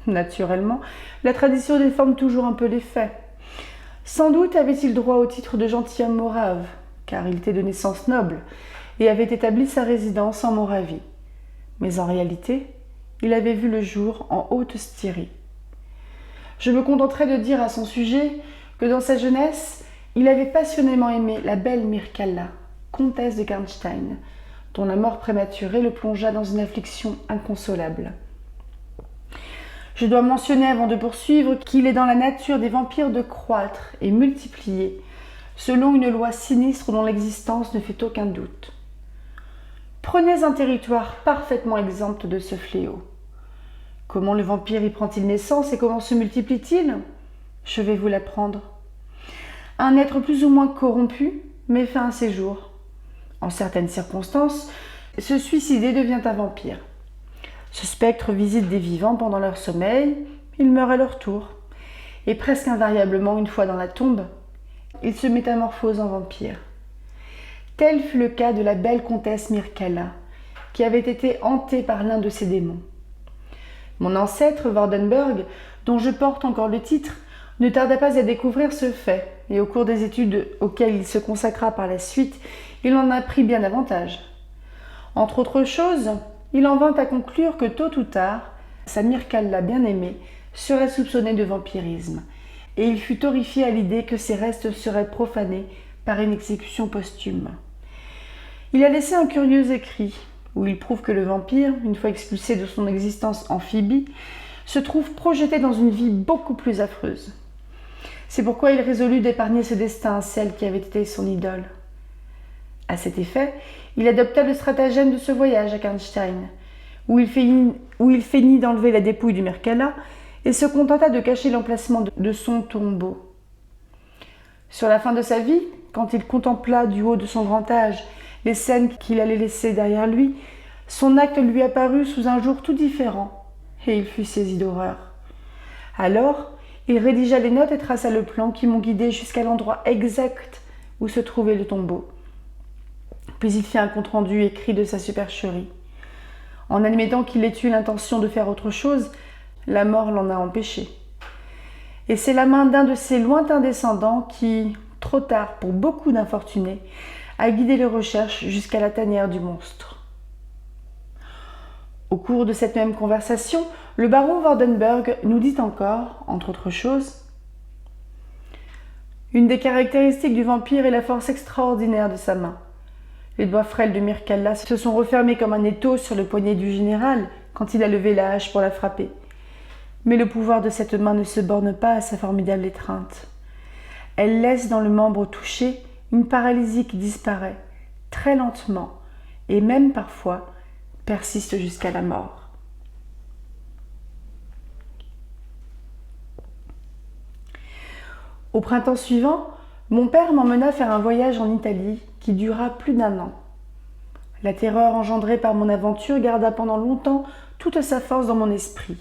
Naturellement, la tradition déforme toujours un peu les faits. Sans doute avait-il droit au titre de gentilhomme morave, car il était de naissance noble et avait établi sa résidence en Moravie. Mais en réalité, il avait vu le jour en Haute-Styrie. Je me contenterai de dire à son sujet que dans sa jeunesse, il avait passionnément aimé la belle Mircalla, comtesse de Karnstein, dont la mort prématurée le plongea dans une affliction inconsolable. Je dois mentionner avant de poursuivre qu'il est dans la nature des vampires de croître et multiplier, selon une loi sinistre dont l'existence ne fait aucun doute. Prenez un territoire parfaitement exempt de ce fléau. Comment le vampire y prend-il naissance et comment se multiplie-t-il ? Je vais vous l'apprendre. Un être plus ou moins corrompu met fin à ses jours. En certaines circonstances, se suicider devient un vampire. Ce spectre visite des vivants pendant leur sommeil, il meurt à leur tour. Et presque invariablement, une fois dans la tombe, il se métamorphose en vampire. Tel fut le cas de la belle comtesse Mircalla, qui avait été hantée par l'un de ces démons. Mon ancêtre, Wardenburg, dont je porte encore le titre, ne tarda pas à découvrir ce fait, et au cours des études auxquelles il se consacra par la suite, il en apprit bien davantage. Entre autres choses, il en vint à conclure que tôt ou tard, sa Mircalla bien-aimée serait soupçonnée de vampirisme, et il fut horrifié à l'idée que ses restes seraient profanés par une exécution posthume. Il a laissé un curieux écrit, où il prouve que le vampire, une fois expulsé de son existence amphibie, se trouve projeté dans une vie beaucoup plus affreuse. C'est pourquoi il résolut d'épargner ce destin à celle qui avait été son idole. À cet effet, il adopta le stratagème de ce voyage à Karnstein, où il feignit d'enlever la dépouille du Mircalla et se contenta de cacher l'emplacement de son tombeau. Sur la fin de sa vie, quand il contempla du haut de son grand âge les scènes qu'il allait laisser derrière lui, son acte lui apparut sous un jour tout différent, et il fut saisi d'horreur. Alors, il rédigea les notes et traça le plan qui m'ont guidé jusqu'à l'endroit exact où se trouvait le tombeau. Puis il fit un compte-rendu écrit de sa supercherie. En admettant qu'il ait eu l'intention de faire autre chose, la mort l'en a empêché. Et c'est la main d'un de ses lointains descendants qui, trop tard pour beaucoup d'infortunés, a guidé les recherches jusqu'à la tanière du monstre. Au cours de cette même conversation, le baron Wardenburg nous dit encore, entre autres choses, « Une des caractéristiques du vampire est la force extraordinaire de sa main. Les doigts frêles de Mircalla se sont refermés comme un étau sur le poignet du général quand il a levé la hache pour la frapper. Mais le pouvoir de cette main ne se borne pas à sa formidable étreinte. Elle laisse dans le membre touché une paralysie qui disparaît, très lentement, et même parfois persiste jusqu'à la mort. » Au printemps suivant, mon père m'emmena faire un voyage en Italie qui dura plus d'1 an. La terreur engendrée par mon aventure garda pendant longtemps toute sa force dans mon esprit.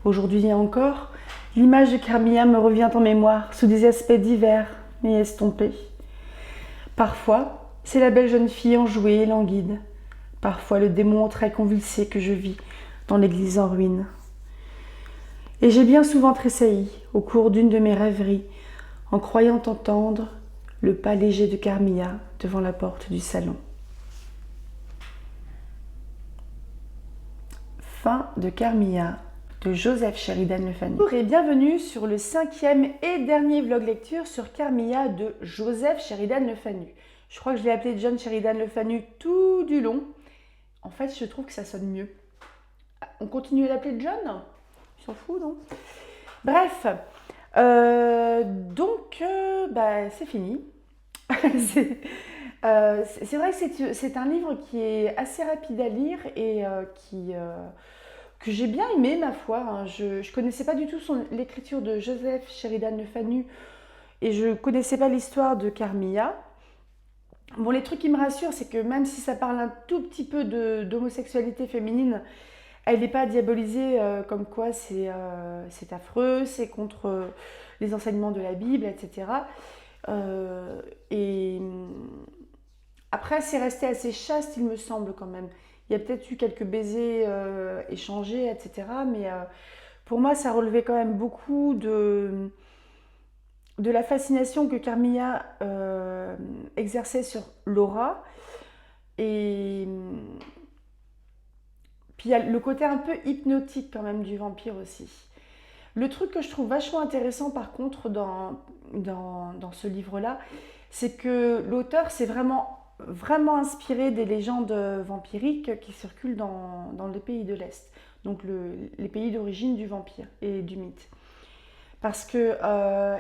Aujourd'hui encore, l'image de Carmilla me revient en mémoire sous des aspects divers mais estompés. Parfois, c'est la belle jeune fille enjouée et languide. Parfois, le démon très convulsé que je vis dans l'église en ruine. Et j'ai bien souvent tressailli au cours d'une de mes rêveries en croyant entendre le pas léger de Carmilla devant la porte du salon. Fin de Carmilla de Joseph Sheridan Le Fanu. Bonjour et bienvenue sur le 5e et dernier vlog lecture sur Carmilla de Joseph Sheridan Le Fanu. Je crois que je l'ai appelé John Sheridan Le Fanu tout du long. En fait, je trouve que ça sonne mieux. On continue à l'appeler John ? On s'en fout, non ? Bref, c'est fini. C'est vrai que c'est un livre qui est assez rapide à lire et que j'ai bien aimé, ma foi. Hein. Je ne connaissais pas du tout l'écriture de Joseph Sheridan Le Fanu et je ne connaissais pas l'histoire de Carmilla. Bon, les trucs qui me rassurent, c'est que même si ça parle un tout petit peu d'homosexualité féminine, elle n'est pas diabolisée comme quoi c'est affreux, c'est contre les enseignements de la Bible, etc. Après, c'est resté assez chaste, il me semble, quand même. Il y a peut-être eu quelques baisers échangés, etc. Mais pour moi, ça relevait quand même beaucoup de la fascination que Carmilla exerçait sur Laura. Et puis il y a le côté un peu hypnotique quand même du vampire aussi. Le truc que je trouve vachement intéressant par contre dans ce livre-là, c'est que l'auteur s'est vraiment inspiré des légendes vampiriques qui circulent dans les pays de l'Est, donc les pays d'origine du vampire et du mythe. Parce que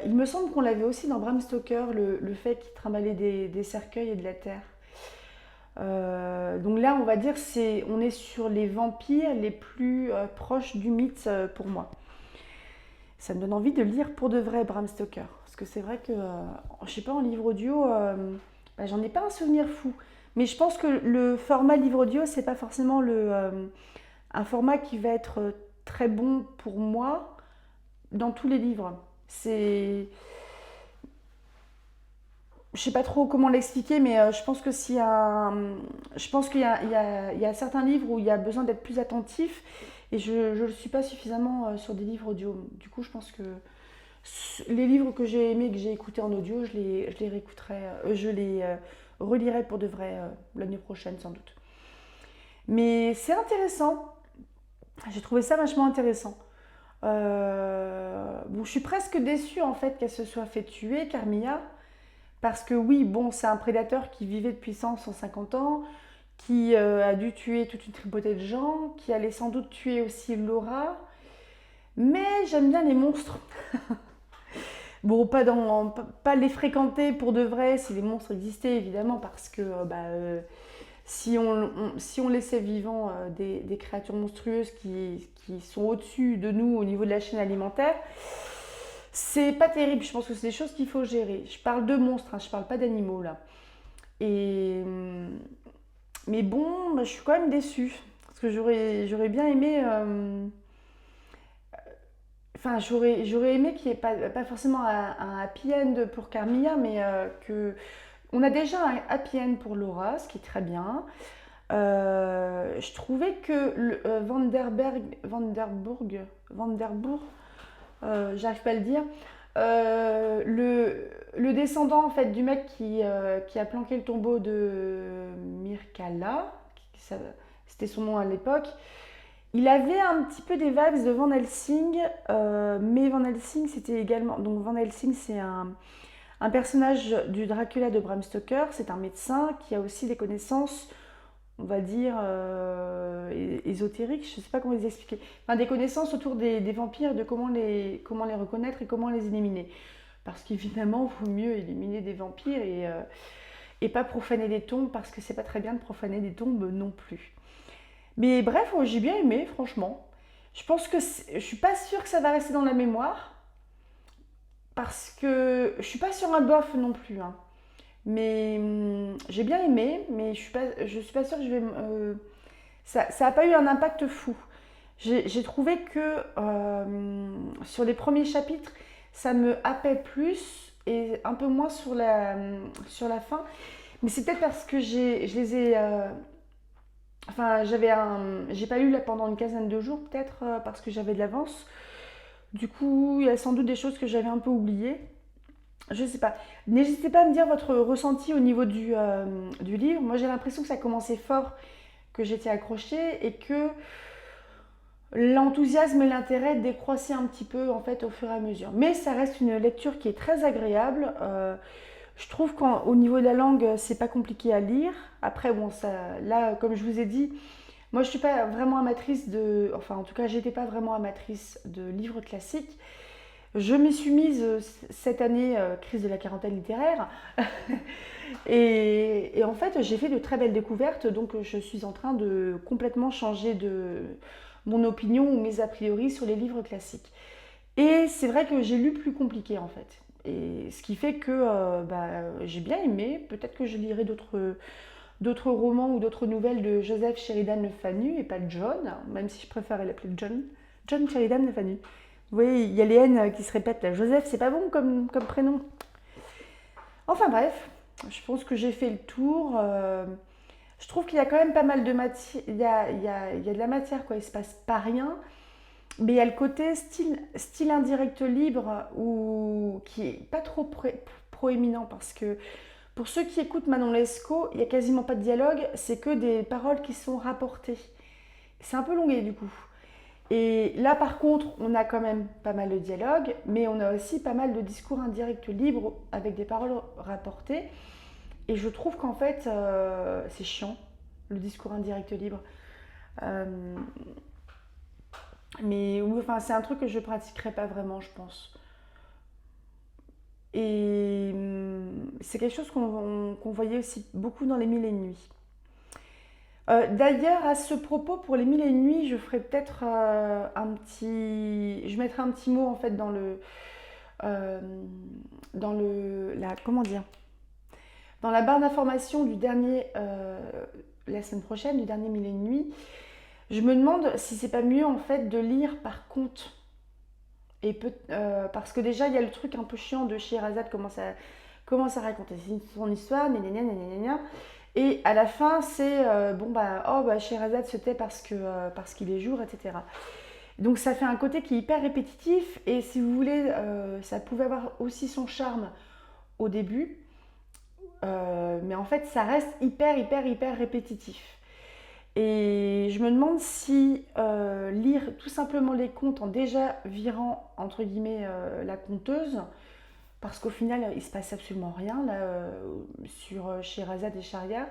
il me semble qu'on l'avait aussi dans Bram Stoker, le fait qu'il trimballait des cercueils et de la terre. Donc là, on va dire, on est sur les vampires les plus proches du mythe pour moi. Ça me donne envie de lire pour de vrai Bram Stoker. Parce que c'est vrai que, je sais pas, en livre audio, j'en ai pas un souvenir fou. Mais je pense que le format livre audio, c'est pas forcément un format qui va être très bon pour moi dans tous les livres. je sais pas trop comment l'expliquer, mais je pense que s'il y a je pense qu'il y a certains livres où il y a besoin d'être plus attentif et je ne le suis pas suffisamment sur des livres audio. Du coup, je pense que les livres que j'ai aimés, que j'ai écoutés en audio, je les réécouterai, je les relirai pour de vrai l'année prochaine sans doute. Mais c'est intéressant, j'ai trouvé ça vachement intéressant. Bon, je suis presque déçue en fait qu'elle se soit fait tuer, Carmilla, parce que oui, bon, c'est un prédateur qui vivait depuis 150 ans, qui a dû tuer toute une tripotée de gens, qui allait sans doute tuer aussi Laura. Mais j'aime bien les monstres. Bon, pas les fréquenter pour de vrai si les monstres existaient, évidemment, parce que si on laissait vivant des créatures monstrueuses qui sont au-dessus de nous au niveau de la chaîne alimentaire, c'est pas terrible. Je pense que c'est des choses qu'il faut gérer. Je parle de monstres, hein, je parle pas d'animaux là. Et, mais bon, je suis quand même déçue. Parce que j'aurais bien aimé. Enfin, j'aurais aimé qu'il n'y ait pas forcément un happy end pour Carmilla, mais que. On a déjà un happy end pour Laura, ce qui est très bien. Je trouvais que Vanderbourg, j'arrive pas à le dire, le descendant en fait du mec qui a planqué le tombeau de Mircalla, c'était son nom à l'époque, il avait un petit peu des vibes de Van Helsing, mais Van Helsing c'était également. Donc Van Helsing c'est un personnage du Dracula de Bram Stoker, c'est un médecin qui a aussi des connaissances, on va dire, ésotériques, je ne sais pas comment les expliquer. Enfin, des connaissances autour des vampires, de comment les reconnaître et comment les éliminer. Parce qu'évidemment, il vaut mieux éliminer des vampires et pas profaner des tombes, parce que c'est pas très bien de profaner des tombes non plus. Mais bref, j'ai bien aimé, franchement. Je pense que je suis pas sûre que ça va rester dans la mémoire, parce que je suis pas sur un bof non plus, hein. Mais j'ai bien aimé, mais je suis pas sûre que je vais. Ça a pas eu un impact fou. J'ai trouvé que sur les premiers chapitres, ça me happait plus et un peu moins sur la fin. Mais c'est peut-être parce que je les ai. Enfin, j'ai pas lu là pendant une quinzaine de jours, peut-être parce que j'avais de l'avance. Du coup, il y a sans doute des choses que j'avais un peu oubliées. Je sais pas. N'hésitez pas à me dire votre ressenti au niveau du livre. Moi, j'ai l'impression que ça commençait fort, que j'étais accrochée et que l'enthousiasme et l'intérêt décroissaient un petit peu en fait au fur et à mesure. Mais ça reste une lecture qui est très agréable. Je trouve qu'au niveau de la langue, c'est pas compliqué à lire. Après, bon, là, comme je vous ai dit, moi, je suis pas vraiment amatrice enfin, en tout cas, j'étais pas vraiment amatrice de livres classiques. Je m'y suis mise cette année, crise de la quarantaine littéraire, et en fait j'ai fait de très belles découvertes, donc je suis en train de complètement changer de mon opinion ou mes a priori sur les livres classiques. Et c'est vrai que j'ai lu plus compliqué en fait. Et ce qui fait que j'ai bien aimé, peut-être que je lirai d'autres romans ou d'autres nouvelles de Joseph Sheridan Le Fanu et pas John, même si je préférais l'appeler John. John Sheridan Le Fanu. Vous voyez, il y a les N qui se répètent là. Joseph, c'est pas bon comme prénom. Enfin bref, je pense que j'ai fait le tour. Je trouve qu'il y a quand même pas mal de matière. Il y a de la matière, quoi. Il se passe pas rien. Mais il y a le côté style indirect libre qui est pas trop proéminent parce que pour ceux qui écoutent Manon Lescaut, il n'y a quasiment pas de dialogue, c'est que des paroles qui sont rapportées. C'est un peu longué du coup. Et là, par contre, on a quand même pas mal de dialogues, mais on a aussi pas mal de discours indirects libres avec des paroles rapportées. Et je trouve qu'en fait, c'est chiant, le discours indirect libre. Euh, mais enfin, c'est un truc que je pratiquerai pas vraiment, je pense. Et c'est quelque chose qu'on voyait aussi beaucoup dans Les Mille et Une Nuits. D'ailleurs, à ce propos, pour Les Mille et Une Nuits, je ferai peut-être je mettrai un petit mot en fait euh, comment dire, dans la barre d'information du dernier, la semaine prochaine, du dernier Mille et Une Nuits. Je me demande si c'est pas mieux en fait de lire par conte. Parce que déjà, il y a le truc un peu chiant de Scheherazade, commence à raconter son histoire, gna gna gna gna gna gna. Et à la fin, c'est Scheherazade se tait parce qu'il est jour, etc. Donc ça fait un côté qui est hyper répétitif. Et si vous voulez, ça pouvait avoir aussi son charme au début. Mais en fait, ça reste hyper répétitif. Et je me demande si lire tout simplement les contes en déjà virant, entre guillemets, la conteuse, parce qu'au final, il se passe absolument rien là, sur Scheherazade et Shahriar,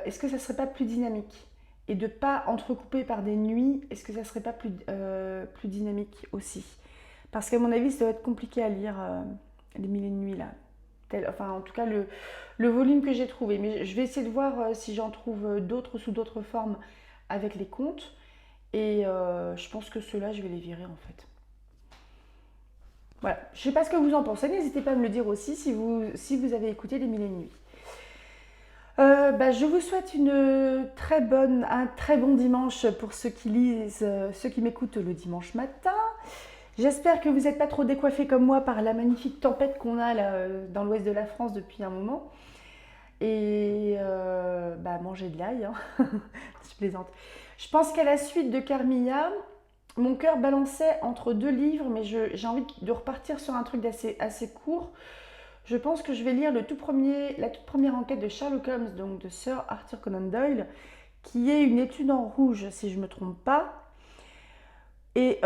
est-ce que ça serait pas plus dynamique? Et de pas entrecouper par des nuits, est-ce que ça serait pas plus dynamique aussi? Parce qu'à mon avis, ça doit être compliqué à lire les mille et une nuits là. Enfin, en tout cas, le volume que j'ai trouvé. Mais je vais essayer de voir si j'en trouve d'autres sous d'autres formes avec les contes. Et je pense que ceux-là, je vais les virer en fait. Voilà. Je ne sais pas ce que vous en pensez. N'hésitez pas à me le dire aussi si vous avez écouté les mille et une nuits. Je vous souhaite un très bon dimanche pour ceux qui lisent, ceux qui m'écoutent le dimanche matin. J'espère que vous n'êtes pas trop décoiffés comme moi par la magnifique tempête qu'on a là, dans l'ouest de la France depuis un moment. Et mangez de l'ail, hein. Je plaisante. Je pense qu'à la suite de Carmilla, mon cœur balançait entre deux livres, mais j'ai envie de repartir sur un truc assez court. Je pense que je vais lire la toute première enquête de Sherlock Holmes, donc de Sir Arthur Conan Doyle, qui est une étude en rouge, si je ne me trompe pas. Et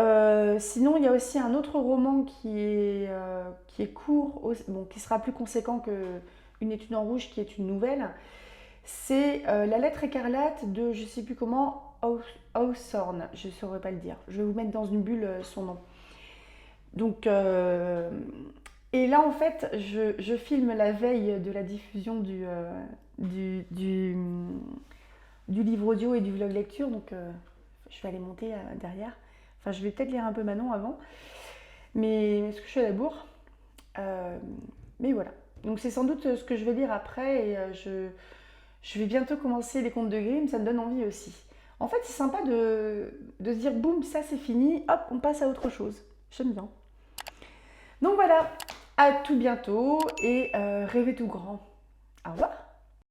sinon, il y a aussi un autre roman qui est court, qui sera plus conséquent qu'une étude en rouge, qui est une nouvelle. C'est La lettre écarlate de, je ne sais plus comment, Hawthorne, je ne saurais pas le dire. Je vais vous mettre dans une bulle son nom. Donc, et là, en fait, je filme la veille de la diffusion du livre audio et du vlog lecture, donc je vais aller monter derrière. Enfin, je vais peut-être lire un peu Manon avant, mais ce que je suis à la bourre. Mais voilà. Donc c'est sans doute ce que je vais lire après, et je vais bientôt commencer les contes de Grimm, ça me donne envie aussi. En fait, c'est sympa de se dire, boum, ça c'est fini, hop, on passe à autre chose. J'aime bien. Donc voilà, à tout bientôt, et rêvez tout grand. Au revoir.